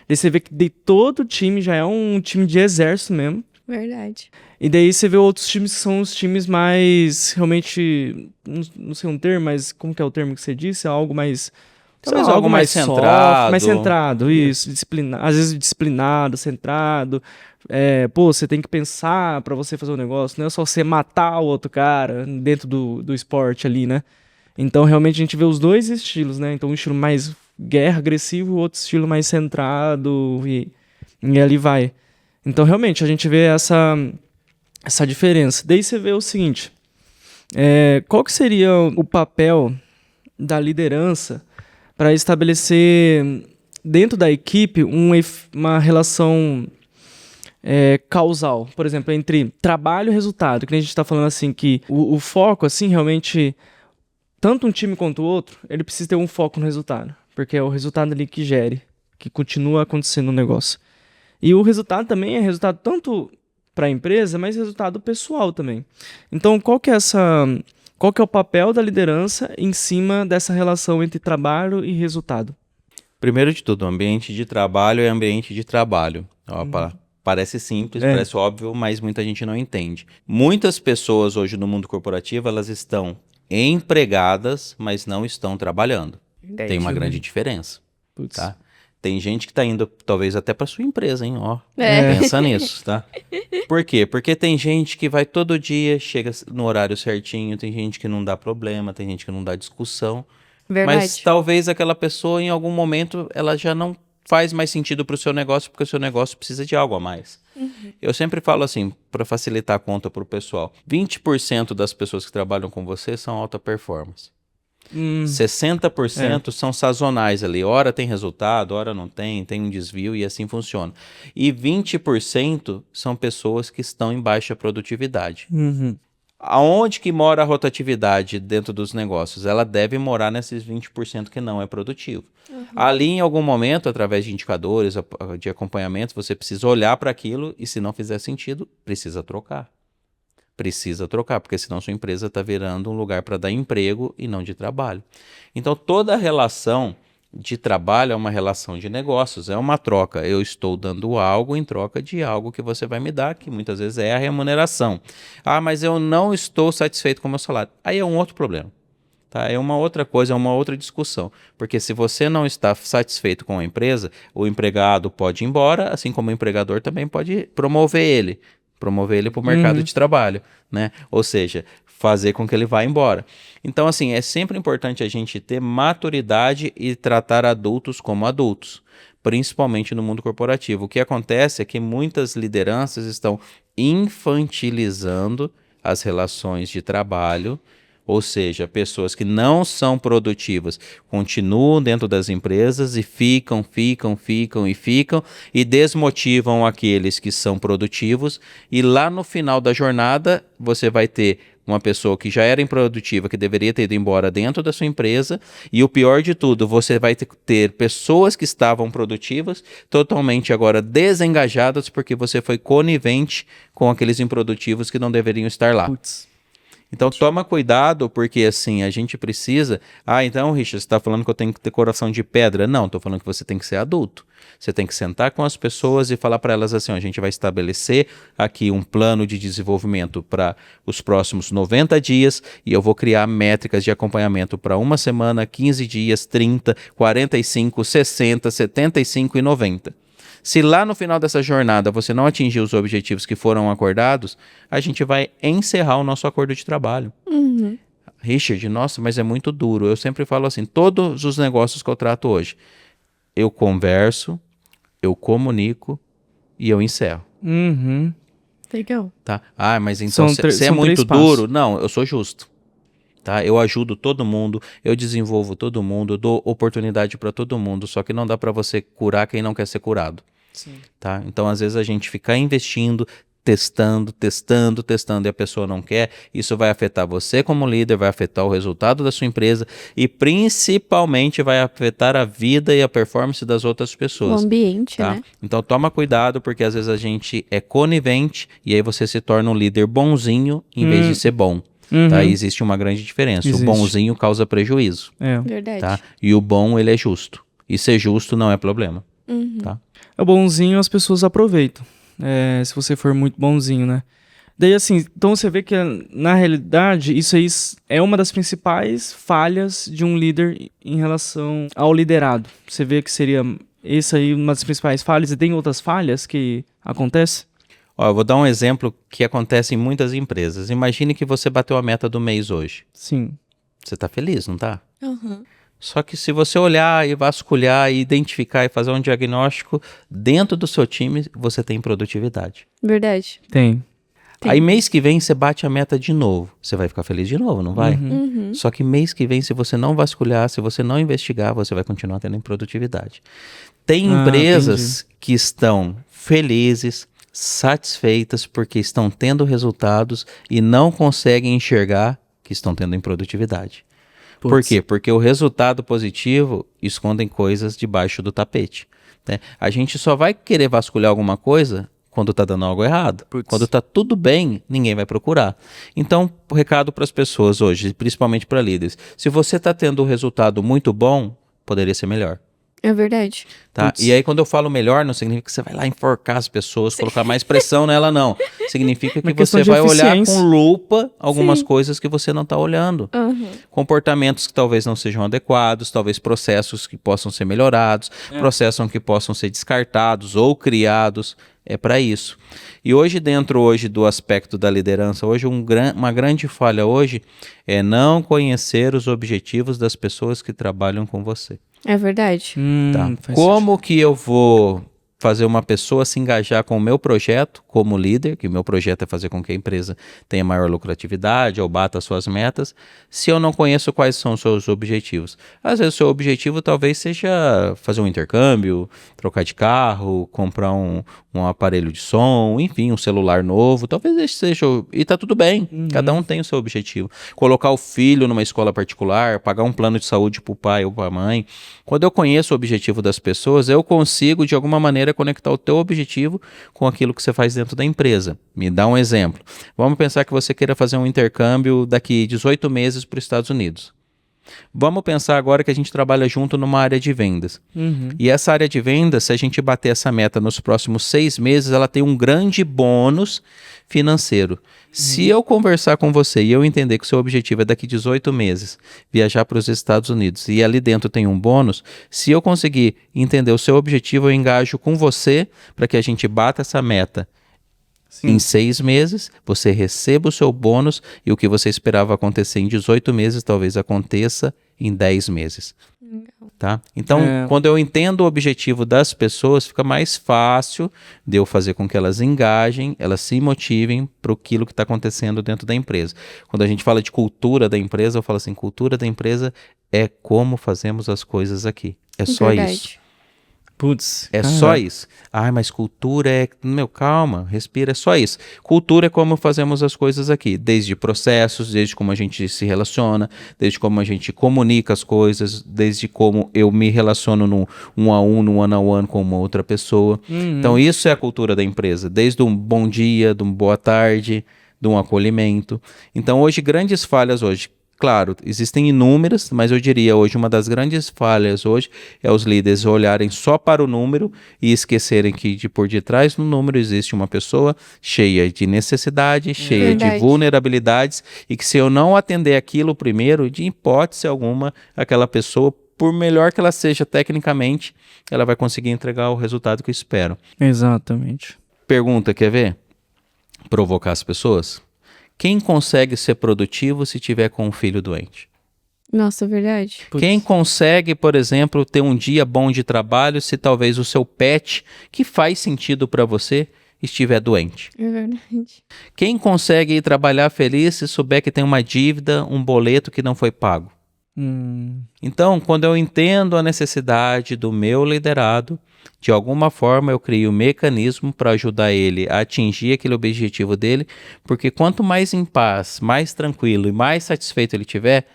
Daí você vê que de todo time já é um time de exército mesmo. Verdade. E daí você vê outros times que são os times mais, realmente, não sei um termo, mas como que é o termo que você disse? É algo mais... Talvez algo mais centrado. Mais centrado, isso. Às vezes disciplinado, centrado. Você tem que pensar pra você fazer um negócio. Não é só você matar o outro cara dentro do esporte ali, né? Então, realmente, a gente vê os 2 estilos, né? Então, um estilo mais guerra, agressivo, outro estilo mais centrado e ali vai. Então, realmente, a gente vê essa diferença. Daí você vê o seguinte, qual que seria o papel da liderança para estabelecer dentro da equipe uma relação causal, por exemplo, entre trabalho e resultado, que a gente está falando assim, que o foco, assim, realmente, tanto um time quanto o outro, ele precisa ter um foco no resultado, porque é o resultado ali que continua acontecendo no negócio. E o resultado também é resultado tanto para a empresa, mas resultado pessoal também. Então, qual que é o papel da liderança em cima dessa relação entre trabalho e resultado? Primeiro de tudo, ambiente de trabalho é ambiente de trabalho. Parece simples, parece óbvio, mas muita gente não entende. Muitas pessoas hoje no mundo corporativo, elas estão empregadas, mas não estão trabalhando. Tem uma grande diferença. Tá? Tem gente que está indo, talvez, até para sua empresa, hein? Pensa nisso, tá? Por quê? Porque tem gente que vai todo dia, chega no horário certinho, tem gente que não dá problema, tem gente que não dá discussão. Verdade. Mas talvez aquela pessoa, em algum momento, ela já não faz mais sentido para o seu negócio, porque o seu negócio precisa de algo a mais. Eu sempre falo assim, para facilitar a conta para o pessoal, 20% das pessoas que trabalham com você são alta performance. 60% são sazonais ali. Hora tem resultado, hora não tem um desvio e assim funciona. E 20% são pessoas que estão em baixa produtividade. Aonde que mora a rotatividade dentro dos negócios? Ela deve morar nesses 20% que não é produtivo. Ali, em algum momento, através de indicadores, de acompanhamento, você precisa olhar para aquilo e, se não fizer sentido, precisa trocar. Precisa trocar, porque senão sua empresa está virando um lugar para dar emprego e não de trabalho. Então, toda relação de trabalho é uma relação de negócios, é uma troca. Eu estou dando algo em troca de algo que você vai me dar, que muitas vezes é a remuneração. Mas eu não estou satisfeito com o meu salário. Aí é um outro problema. Tá? É uma outra coisa, é uma outra discussão. Porque se você não está satisfeito com a empresa, o empregado pode ir embora, assim como o empregador também pode promover ele para o mercado de trabalho, né? Ou seja, fazer com que ele vá embora. Então, assim, é sempre importante a gente ter maturidade e tratar adultos como adultos, principalmente no mundo corporativo. O que acontece é que muitas lideranças estão infantilizando as relações de trabalho, ou seja, pessoas que não são produtivas continuam dentro das empresas e ficam e desmotivam aqueles que são produtivos, e lá no final da jornada você vai ter uma pessoa que já era improdutiva, que deveria ter ido embora dentro da sua empresa, e o pior de tudo, você vai ter pessoas que estavam produtivas totalmente agora desengajadas porque você foi conivente com aqueles improdutivos que não deveriam estar lá. Então toma cuidado, porque assim, a gente precisa... então, Richard, você está falando que eu tenho que ter coração de pedra? Não, estou falando que você tem que ser adulto. Você tem que sentar com as pessoas e falar para elas assim, a gente vai estabelecer aqui um plano de desenvolvimento para os próximos 90 dias e eu vou criar métricas de acompanhamento para uma semana, 15 dias, 30, 45, 60, 75 e 90. Se lá no final dessa jornada você não atingir os objetivos que foram acordados, a gente vai encerrar o nosso acordo de trabalho. Richard, nossa, mas é muito duro. Eu sempre falo assim, todos os negócios que eu trato hoje, eu converso, eu comunico e eu encerro. Legal. Tá? Mas então você é muito duro? Não, eu sou justo. Tá? Eu ajudo todo mundo, eu desenvolvo todo mundo, eu dou oportunidade para todo mundo, só que não dá para você curar quem não quer ser curado. Tá? Então, às vezes, a gente fica investindo, testando, e a pessoa não quer, isso vai afetar você como líder, vai afetar o resultado da sua empresa e, principalmente, vai afetar a vida e a performance das outras pessoas. O ambiente, tá? né? Então, toma cuidado, porque às vezes a gente é conivente e aí você se torna um líder bonzinho em vez de ser bom. Tá? E existe uma grande diferença. O bonzinho causa prejuízo. Verdade. Tá? E o bom, ele é justo. E ser justo não é problema. Tá? O bonzinho as pessoas aproveitam. Se você for muito bonzinho, né? Daí, assim, então você vê que, na realidade, isso aí é uma das principais falhas de um líder em relação ao liderado. Você vê que seria essa aí uma das principais falhas, e tem outras falhas que acontecem? Eu vou dar um exemplo que acontece em muitas empresas. Imagine que você bateu a meta do mês hoje. Sim. Você tá feliz, não tá? Só que se você olhar e vasculhar e identificar e fazer um diagnóstico, dentro do seu time, você tem produtividade. Verdade. Tem. Aí mês que vem você bate a meta de novo. Você vai ficar feliz de novo, não vai? Só que mês que vem, se você não vasculhar, se você não investigar, você vai continuar tendo improdutividade. Tem empresas que estão felizes, satisfeitas porque estão tendo resultados e não conseguem enxergar que estão tendo improdutividade. Por quê? Porque o resultado positivo esconde coisas debaixo do tapete. Né? A gente só vai querer vasculhar alguma coisa quando tá dando algo errado. Putz. Quando tá tudo bem, ninguém vai procurar. Então, o recado para as pessoas hoje, principalmente para líderes, se você tá tendo um resultado muito bom, poderia ser melhor. É verdade. Tá? E aí, quando eu falo melhor, não significa que você vai lá enforcar as pessoas, colocar mais pressão nela, não. Significa que você vai olhar com lupa algumas coisas que você não está olhando. Comportamentos que talvez não sejam adequados, talvez processos que possam ser melhorados, processos que possam ser descartados ou criados. É para isso. E hoje, dentro do aspecto da liderança, hoje uma grande falha hoje é não conhecer os objetivos das pessoas que trabalham com você. É verdade. Tá. Como que eu vou fazer uma pessoa se engajar com o meu projeto como líder, que o meu projeto é fazer com que a empresa tenha maior lucratividade ou bata as suas metas, se eu não conheço quais são os seus objetivos? Às vezes o seu objetivo talvez seja fazer um intercâmbio, trocar de carro, comprar um aparelho de som, enfim, um celular novo, talvez esse seja, e tá tudo bem, cada um tem o seu objetivo. Colocar o filho numa escola particular, pagar um plano de saúde pro pai ou pra mãe. Quando eu conheço o objetivo das pessoas, eu consigo de alguma maneira conectar o teu objetivo com aquilo que você faz dentro da empresa. Me dá um exemplo. Vamos pensar que você queira fazer um intercâmbio daqui 18 meses para os Estados Unidos. Vamos pensar agora que a gente trabalha junto numa área de vendas. E essa área de vendas, se a gente bater essa meta nos próximos 6 meses, ela tem um grande bônus financeiro. Se eu conversar com você e eu entender que o seu objetivo é daqui 18 meses viajar para os Estados Unidos e ali dentro tem um bônus, se eu conseguir entender o seu objetivo, eu engajo com você para que a gente bata essa meta. Em 6 meses, você receba o seu bônus e o que você esperava acontecer em 18 meses, talvez aconteça em 10 meses. Tá? Então, quando eu entendo o objetivo das pessoas, fica mais fácil de eu fazer com que elas engajem, elas se motivem para aquilo que está acontecendo dentro da empresa. Quando a gente fala de cultura da empresa, eu falo assim, cultura da empresa é como fazemos as coisas aqui. É só isso. Putz, só isso. Mas cultura é... Meu, calma, respira, é só isso. Cultura é como fazemos as coisas aqui, desde processos, desde como a gente se relaciona, desde como a gente comunica as coisas, desde como eu me relaciono no no one-on-one com uma outra pessoa. Então isso é a cultura da empresa, desde um bom dia, de uma boa tarde, de um acolhimento. Então hoje, grandes falhas hoje. Claro, existem inúmeras, mas eu diria hoje uma das grandes falhas hoje é os líderes olharem só para o número e esquecerem que por detrás do número existe uma pessoa cheia de necessidade, cheia de vulnerabilidades e que se eu não atender aquilo primeiro, de hipótese alguma, aquela pessoa, por melhor que ela seja tecnicamente, ela vai conseguir entregar o resultado que eu espero. Exatamente. Pergunta, quer ver? Provocar as pessoas? Quem consegue ser produtivo se tiver com um filho doente? Nossa, verdade. Quem consegue, por exemplo, ter um dia bom de trabalho se talvez o seu pet, que faz sentido para você, estiver doente? É verdade. Quem consegue ir trabalhar feliz se souber que tem uma dívida, um boleto que não foi pago? Então, quando eu entendo a necessidade do meu liderado, de alguma forma eu crio um mecanismo para ajudar ele a atingir aquele objetivo dele, porque quanto mais em paz, mais tranquilo e mais satisfeito ele tiver,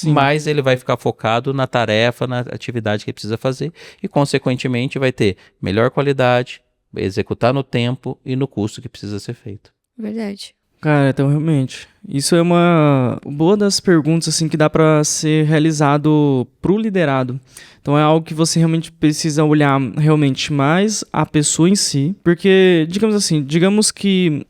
mais ele vai ficar focado na tarefa, na atividade que ele precisa fazer e, consequentemente, vai ter melhor qualidade, executar no tempo e no custo que precisa ser feito. Verdade. Cara, então realmente, isso é uma boa das perguntas assim que dá para ser realizado pro liderado. Então é algo que você realmente precisa olhar realmente mais a pessoa em si, porque digamos que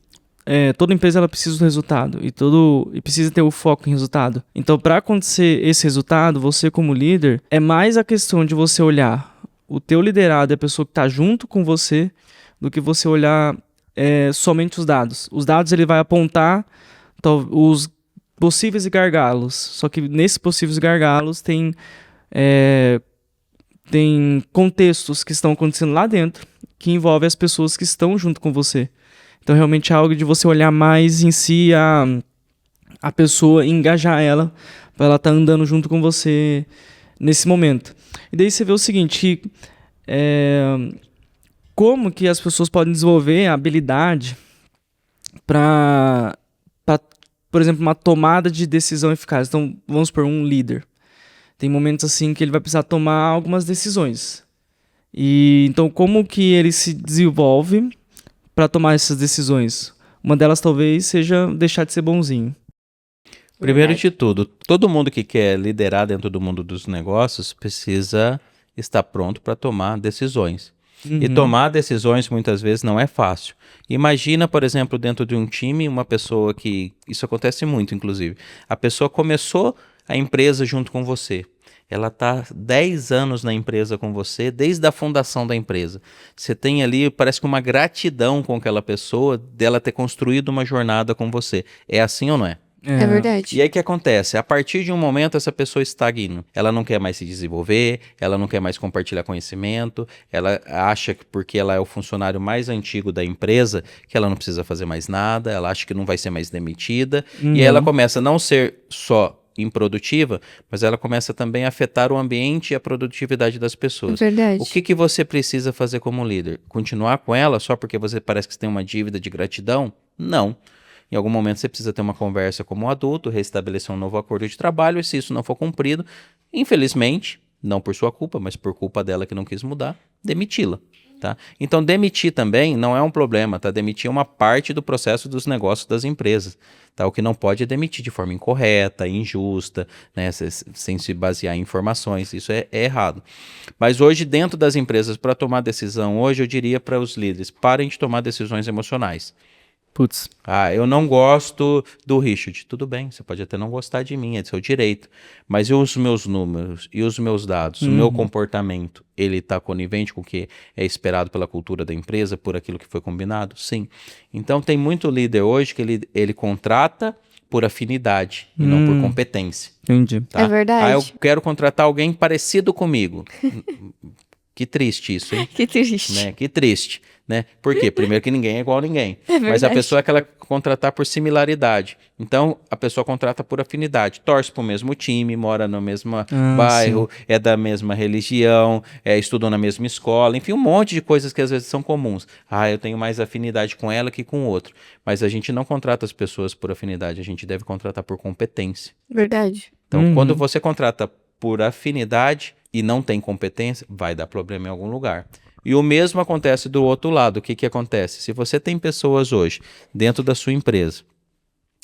toda empresa ela precisa do resultado e precisa ter o foco em resultado. Então, para acontecer esse resultado, você como líder, é mais a questão de você olhar o teu liderado, a pessoa que está junto com você, do que você olhar somente os dados. Os dados ele vai apontar os possíveis gargalos. Só que nesses possíveis gargalos tem contextos que estão acontecendo lá dentro que envolvem as pessoas que estão junto com você. Então realmente é algo de você olhar mais em si a pessoa, engajar ela para ela estar andando junto com você nesse momento. E daí você vê o seguinte, como que as pessoas podem desenvolver a habilidade para, por exemplo, uma tomada de decisão eficaz. Então, vamos supor, um líder. Tem momentos assim que ele vai precisar tomar algumas decisões. E então, como que ele se desenvolve para tomar essas decisões? Uma delas talvez seja deixar de ser bonzinho. Primeiro de tudo, todo mundo que quer liderar dentro do mundo dos negócios precisa estar pronto para tomar decisões. E tomar decisões muitas vezes não é fácil. Imagina, por exemplo, dentro de um time, uma pessoa que... Isso acontece muito, inclusive. A pessoa começou a empresa junto com você. Ela está 10 anos na empresa com você, desde a fundação da empresa. Você tem ali, parece que uma gratidão com aquela pessoa, dela ter construído uma jornada com você. É assim ou não é? É verdade. E aí o que acontece? A partir de um momento essa pessoa estagna. Ela não quer mais se desenvolver, ela não quer mais compartilhar conhecimento, ela acha que porque ela é o funcionário mais antigo da empresa, que ela não precisa fazer mais nada, ela acha que não vai ser mais demitida, e aí ela começa a não ser só improdutiva, mas ela começa também a afetar o ambiente e a produtividade das pessoas. Verdade. O que você precisa fazer como líder? Continuar com ela só porque você parece que você tem uma dívida de gratidão? Não. Em algum momento você precisa ter uma conversa como adulto, restabelecer um novo acordo de trabalho, e se isso não for cumprido, infelizmente, não por sua culpa, mas por culpa dela que não quis mudar, demiti-la. Tá? Então, demitir também não é um problema, tá? Demitir é uma parte do processo dos negócios das empresas. Tá? O que não pode é demitir de forma incorreta, injusta, né? Sem se basear em informações, isso é errado. Mas hoje, dentro das empresas, para tomar decisão, hoje eu diria para os líderes, parem de tomar decisões emocionais. Putz. Eu não gosto do Richard. Tudo bem, você pode até não gostar de mim, é seu direito. Mas e os meus números, e os meus dados, o meu comportamento, ele está conivente com o que é esperado pela cultura da empresa, por aquilo que foi combinado? Sim. Então tem muito líder hoje que ele contrata por afinidade e não por competência. Entendi. Tá? É verdade. Eu quero contratar alguém parecido comigo. Que triste isso, hein? Que triste. Né? Que triste, né? Por quê? Primeiro que ninguém é igual a ninguém. É Mas a verdade. pessoa quer contratar por similaridade. Então, a pessoa contrata por afinidade. Torce para o mesmo time, mora no mesmo bairro, é da mesma religião, estudou na mesma escola. Enfim, um monte de coisas que às vezes são comuns. Eu tenho mais afinidade com ela que com o outro. Mas a gente não contrata as pessoas por afinidade. A gente deve contratar por competência. Verdade. Então, quando você contrata por afinidade e não tem competência, vai dar problema em algum lugar. E o mesmo acontece do outro lado. O que acontece? Se você tem pessoas hoje dentro da sua empresa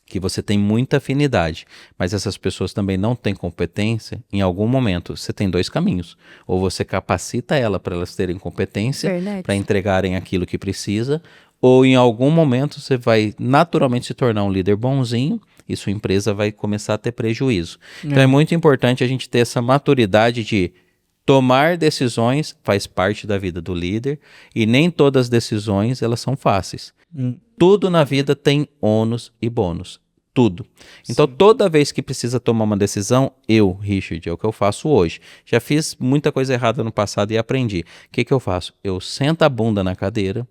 que você tem muita afinidade, mas essas pessoas também não têm competência, em algum momento você tem dois caminhos. Ou você capacita ela para elas terem competência, para entregarem aquilo que precisa, ou em algum momento você vai naturalmente se tornar um líder bonzinho e sua empresa vai começar a ter prejuízo. Então é muito importante a gente ter essa maturidade de tomar decisões, faz parte da vida do líder, e nem todas as decisões elas são fáceis. Tudo na vida tem ônus e bônus. Tudo. Então, toda vez que precisa tomar uma decisão, Richard, é o que eu faço hoje. Já fiz muita coisa errada no passado e aprendi. O que eu faço? Eu sento a bunda na cadeira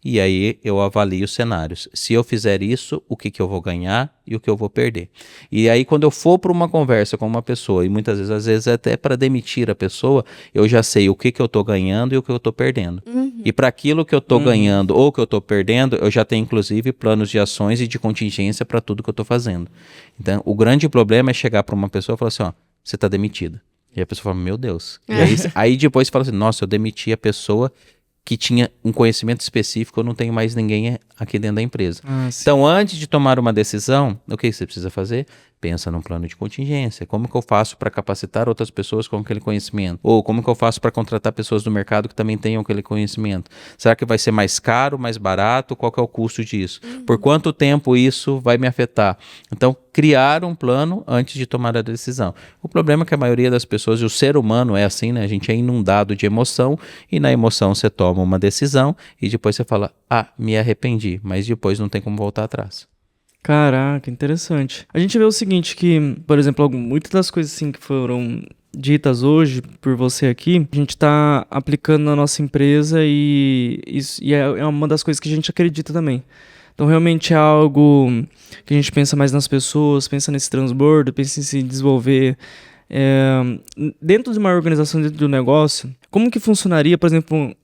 e aí eu avalio os cenários. Se eu fizer isso, o que eu vou ganhar e o que eu vou perder. E aí quando eu for para uma conversa com uma pessoa, e muitas vezes, às vezes até para demitir a pessoa, eu já sei o que eu estou ganhando e o que eu estou perdendo. E para aquilo que eu estou ganhando ou que eu estou perdendo, eu já tenho inclusive planos de ações e de contingência para tudo que eu estou fazendo. Então, o grande problema é chegar para uma pessoa e falar assim, você está demitida. E a pessoa fala, meu Deus. E aí depois você fala assim, nossa, eu demiti a pessoa que tinha um conhecimento específico, eu não tenho mais ninguém aqui dentro da empresa. Então, antes de tomar uma decisão, o que você precisa fazer? Pensa num plano de contingência. Como que eu faço para capacitar outras pessoas com aquele conhecimento? Ou como que eu faço para contratar pessoas do mercado que também tenham aquele conhecimento? Será que vai ser mais caro, mais barato? Qual que é o custo disso? Por quanto tempo isso vai me afetar? Então, criar um plano antes de tomar a decisão. O problema é que a maioria das pessoas, e o ser humano é assim, né? A gente é inundado de emoção e na emoção você toma uma decisão e depois você fala, me arrependi, mas depois não tem como voltar atrás. Caraca, interessante. A gente vê o seguinte, que, por exemplo, muitas das coisas assim que foram ditas hoje por você aqui, a gente está aplicando na nossa empresa e é uma das coisas que a gente acredita também. Então, realmente é algo que a gente pensa mais nas pessoas, pensa nesse transbordo, pensa em se desenvolver. Dentro de uma organização, dentro do negócio, como que funcionaria, por exemplo,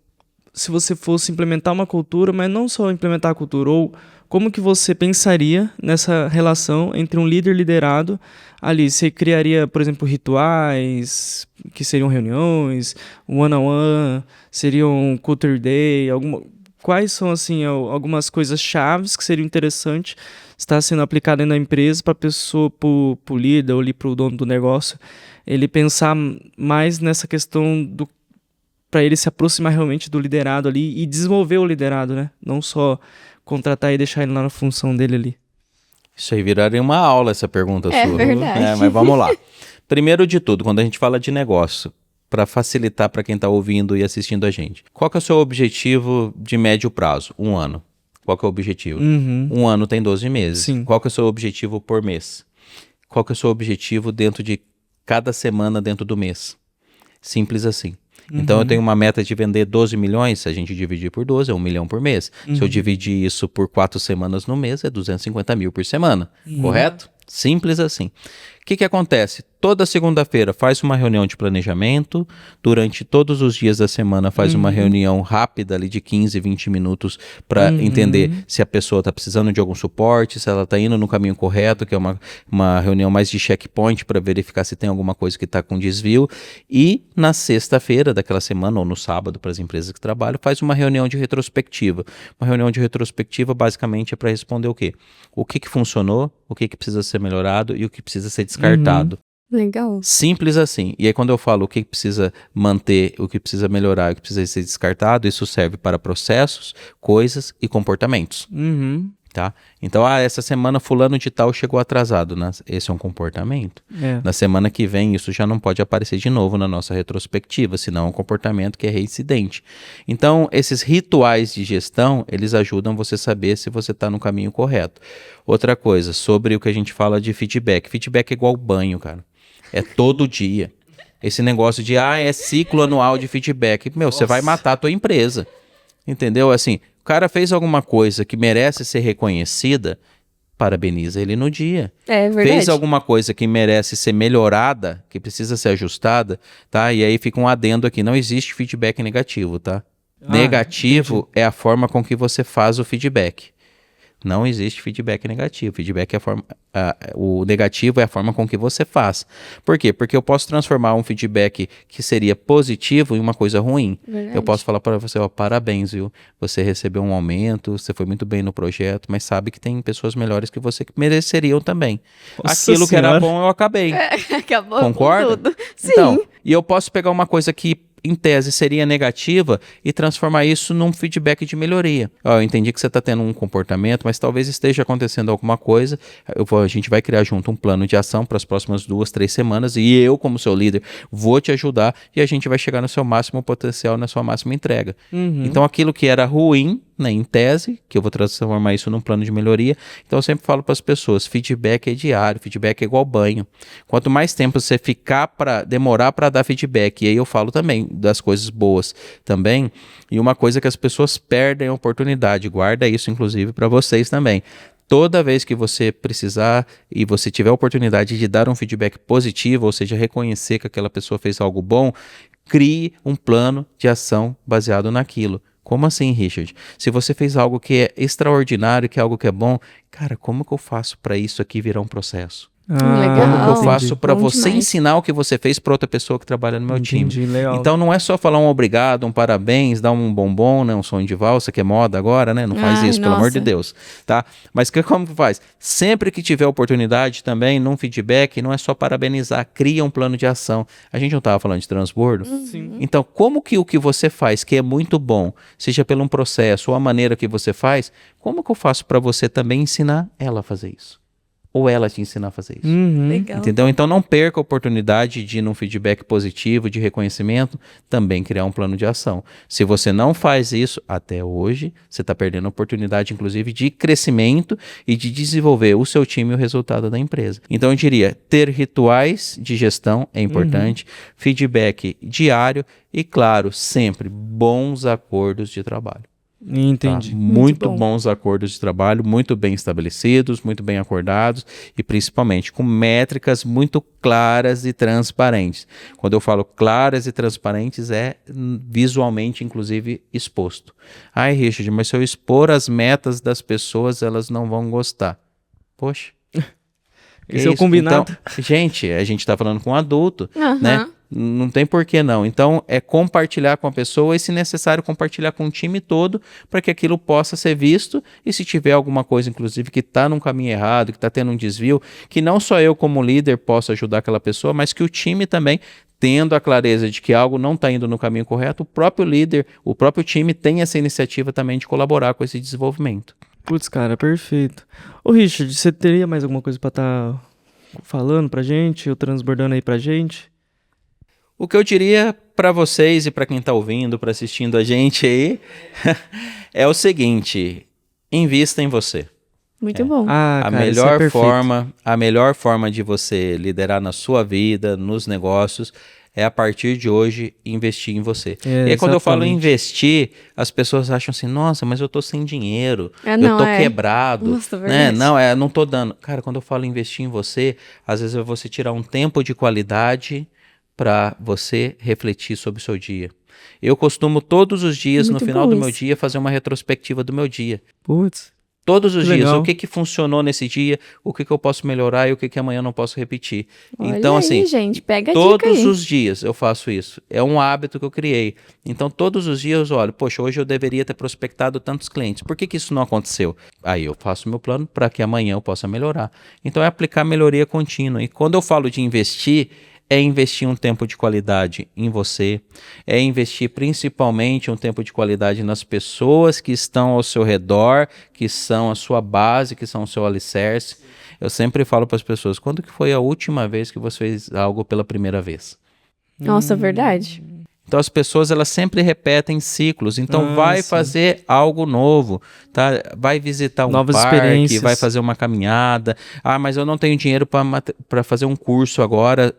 se você fosse implementar uma cultura, mas não só implementar a cultura, ou como que você pensaria nessa relação entre um líder liderado ali? Você criaria, por exemplo, rituais, que seriam reuniões, one-on-one, seria um culture day, quais são, assim, algumas coisas chaves que seriam interessantes estar sendo aplicada na empresa para a pessoa, para o líder ou para o dono do negócio, ele pensar mais nessa questão para ele se aproximar realmente do liderado ali e desenvolver o liderado, né? Não só contratar e deixar ele lá na função dele ali. Isso aí viraria uma aula, essa pergunta sua. É verdade. Mas vamos lá. Primeiro de tudo, quando a gente fala de negócio, para facilitar para quem está ouvindo e assistindo a gente, qual que é o seu objetivo de médio prazo? 1 ano. Qual que é o objetivo? 1 ano tem 12 meses. Sim. Qual que é o seu objetivo por mês? Qual que é o seu objetivo dentro de cada semana dentro do mês? Simples assim. Então eu tenho uma meta de vender 12 milhões, se a gente dividir por 12, é 1 milhão por mês. Se eu dividir isso por 4 semanas no mês, é 250 mil por semana. Correto? Simples assim. O que acontece? Toda segunda-feira faz uma reunião de planejamento, durante todos os dias da semana faz uma reunião rápida ali de 15, 20 minutos para entender se a pessoa está precisando de algum suporte, se ela está indo no caminho correto, que é uma reunião mais de checkpoint para verificar se tem alguma coisa que está com desvio. E na sexta-feira daquela semana, ou no sábado para as empresas que trabalham, faz uma reunião de retrospectiva. Uma reunião de retrospectiva basicamente é para responder o quê? O que funcionou, o que precisa ser melhorado e o que precisa ser descartado. Legal. Simples assim. E aí quando eu falo o que precisa manter, o que precisa melhorar, o que precisa ser descartado, isso serve para processos, coisas e comportamentos. Tá? Então, essa semana fulano de tal chegou atrasado. Esse é um comportamento. Na semana que vem isso já não pode aparecer de novo na nossa retrospectiva, senão é um comportamento que é reincidente. Então, esses rituais de gestão, eles ajudam você a saber se você está no caminho correto. Outra coisa, sobre o que a gente fala de feedback. Feedback é igual banho, cara. É todo dia. Esse negócio de, é ciclo anual de feedback. Você vai matar a tua empresa. Entendeu? Assim, o cara fez alguma coisa que merece ser reconhecida, parabeniza ele no dia. É verdade. Fez alguma coisa que merece ser melhorada, que precisa ser ajustada, tá? E aí fica um adendo aqui, não existe feedback negativo, tá? Negativo é a forma com que você faz o feedback. Não existe feedback negativo. Feedback é o negativo é a forma com que você faz. Por quê? Porque eu posso transformar um feedback que seria positivo em uma coisa ruim. Verdade. Eu posso falar para você, parabéns, viu? Você recebeu um aumento, você foi muito bem no projeto, mas sabe que tem pessoas melhores que você que mereceriam também. Nossa Aquilo que era Senhora. bom, eu acabei. Acabou Concorda? com tudo. Sim. Então, e eu posso pegar uma coisa que em tese seria negativa e transformar isso num feedback de melhoria. Eu entendi que você está tendo um comportamento, mas talvez esteja acontecendo alguma coisa. A gente vai criar junto um plano de ação para as próximas 2, 3 semanas e eu, como seu líder, vou te ajudar e a gente vai chegar no seu máximo potencial, na sua máxima entrega. Então aquilo que era ruim, né, em tese, que eu vou transformar isso num plano de melhoria. Então eu sempre falo para as pessoas, feedback é diário, feedback é igual banho. Quanto mais tempo você demorar para dar feedback, e aí eu falo também das coisas boas também, e uma coisa que as pessoas perdem a oportunidade, guarda isso inclusive para vocês também. Toda vez que você precisar e você tiver a oportunidade de dar um feedback positivo, ou seja, reconhecer que aquela pessoa fez algo bom, crie um plano de ação baseado naquilo. Como assim, Richard? Se você fez algo que é extraordinário, que é algo que é bom, cara, como que eu faço para isso aqui virar um processo? Legal. Como que eu faço para Bom você demais. ensinar o que você fez para outra pessoa que trabalha no meu time? Legal. Então não é só falar um obrigado, um parabéns, dar um bombom, né, um sonho de valsa, que é moda agora, né? Não faz isso, pelo amor de Deus, tá? Mas como que faz? Sempre que tiver oportunidade também, num feedback, não é só parabenizar, cria um plano de ação. A gente não estava falando de transbordo? Sim. Então, como que o que você faz, que é muito bom, seja pelo um processo ou a maneira que você faz, como que eu faço para você também ensinar ela a fazer isso? Ou ela te ensinar a fazer isso? Legal. Entendeu? Então não perca a oportunidade de, num feedback positivo, de reconhecimento, também criar um plano de ação. Se você não faz isso até hoje, você está perdendo a oportunidade, inclusive, de crescimento e de desenvolver o seu time e o resultado da empresa. Então eu diria, ter rituais de gestão é importante, feedback diário e, claro, sempre bons acordos de trabalho. Entendi. Tá? Muito bom. bons acordos de trabalho, muito bem estabelecidos, muito bem acordados e principalmente com métricas muito claras e transparentes. Quando eu falo claras e transparentes é visualmente, inclusive, exposto. Ai, Richard, mas se eu expor as metas das pessoas, elas não vão gostar. Poxa. Esse é o combinado. Então, gente, a gente está falando com um adulto, né? Não tem por que não. Então, é compartilhar com a pessoa e, se necessário, compartilhar com o time todo para que aquilo possa ser visto e se tiver alguma coisa, inclusive, que está num caminho errado, que está tendo um desvio, que não só eu como líder possa ajudar aquela pessoa, mas que o time também, tendo a clareza de que algo não está indo no caminho correto, o próprio líder, o próprio time tem essa iniciativa também de colaborar com esse desenvolvimento. Putz, cara, perfeito. Ô, Richard, você teria mais alguma coisa para estar falando pra gente, ou transbordando aí pra gente? O que eu diria para vocês e para quem está ouvindo, para assistindo a gente aí, é o seguinte: invista em você. Muito bom. Ah, cara, isso é perfeito. A melhor forma de você liderar na sua vida, nos negócios, é a partir de hoje investir em você. E aí, quando eu falo investir, as pessoas acham assim: nossa, mas eu tô sem dinheiro, eu tô quebrado, Nossa, né? Não tô dando. Cara, quando eu falo investir em você, às vezes é você tirar um tempo de qualidade para você refletir sobre o seu dia. Eu costumo todos os dias, no final do meu dia, fazer uma retrospectiva do meu dia. Putz. Todos os dias, legal. O que funcionou nesse dia, o que eu posso melhorar e o que amanhã eu não posso repetir. Olha então, aí, assim, gente, pega a todos dica aí. os dias eu faço isso. É um hábito que eu criei. Então, todos os dias eu olho, poxa, hoje eu deveria ter prospectado tantos clientes. Por que isso não aconteceu? Aí eu faço meu plano para que amanhã eu possa melhorar. Então, é aplicar melhoria contínua. E quando eu falo de investir, é investir um tempo de qualidade em você, é investir principalmente um tempo de qualidade nas pessoas que estão ao seu redor, que são a sua base, que são o seu alicerce. Eu sempre falo para as pessoas: quando que foi a última vez que você fez algo pela primeira vez? Nossa, verdade. Então as pessoas, elas sempre repetem ciclos. Então vai sim. fazer algo novo, tá? Vai visitar um Novas parque, experiências. vai fazer uma caminhada. Ah, mas eu não tenho dinheiro para fazer um curso agora.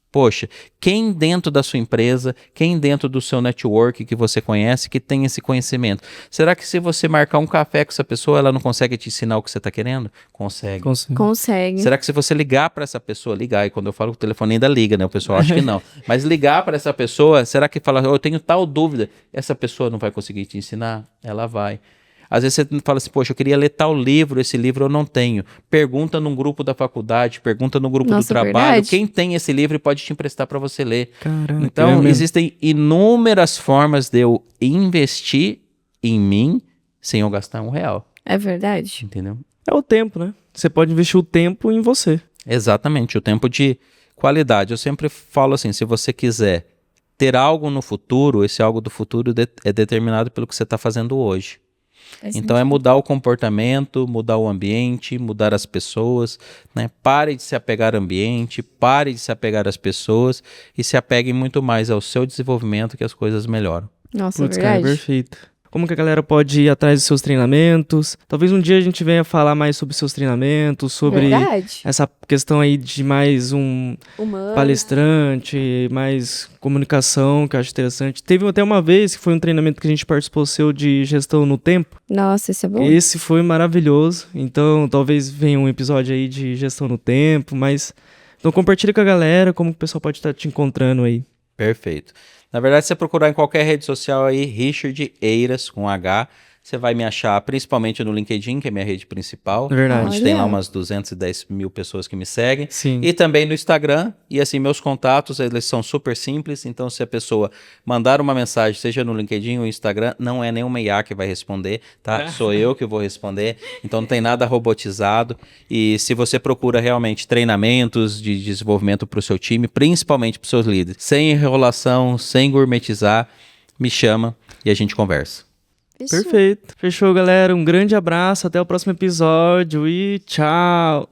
Poxa, quem dentro da sua empresa, quem dentro do seu network que você conhece, que tem esse conhecimento? Será que se você marcar um café com essa pessoa, ela não consegue te ensinar o que você está querendo? Consegue. Consegue. Será que se você ligar para essa pessoa, ligar, e quando eu falo que o telefone ainda liga, né? O pessoal acha que não. Mas ligar para essa pessoa, será que fala: eu tenho tal dúvida, essa pessoa não vai conseguir te ensinar? Ela vai. Às vezes você fala assim: poxa, eu queria ler tal livro, esse livro eu não tenho. Pergunta num grupo da faculdade, pergunta no grupo do trabalho. Verdade. Quem tem esse livro pode te emprestar para você ler. Caraca, então, existem inúmeras formas de eu investir em mim sem eu gastar R$1. É verdade. Entendeu? É o tempo, né? Você pode investir o tempo em você. Exatamente, o tempo de qualidade. Eu sempre falo assim: se você quiser ter algo no futuro, esse algo do futuro é determinado pelo que você está fazendo hoje. Então é mudar o comportamento, mudar o ambiente, mudar as pessoas, né? Pare de se apegar ao ambiente, pare de se apegar às pessoas e se apegue muito mais ao seu desenvolvimento, que as coisas melhoram. Nossa, Putz, verdade. cara, perfeito. Como que a galera pode ir atrás dos seus treinamentos? Talvez um dia a gente venha falar mais sobre seus treinamentos, sobre Verdade. essa questão aí de mais um Humano. palestrante, mais comunicação, que eu acho interessante. Teve até uma vez que foi um treinamento que a gente participou seu de gestão no tempo. Nossa, isso é bom. Esse foi maravilhoso. Então, talvez venha um episódio aí de gestão no tempo, mas... Então, compartilha com a galera como que o pessoal pode estar te encontrando aí. Perfeito. Na verdade, se você procurar em qualquer rede social aí, Richard Eiras, com H, você vai me achar principalmente no LinkedIn, que é minha rede principal. É verdade. A gente tem lá umas 210 mil pessoas que me seguem. Sim. E também no Instagram. E assim, meus contatos, eles são super simples. Então, se a pessoa mandar uma mensagem, seja no LinkedIn ou no Instagram, não é nenhuma IA que vai responder, tá? Sou eu que vou responder. Então, não tem nada robotizado. E se você procura realmente treinamentos de desenvolvimento para o seu time, principalmente para os seus líderes, sem enrolação, sem gourmetizar, me chama e a gente conversa. Perfeito. Fechou, galera. Um grande abraço. Até o próximo episódio e tchau.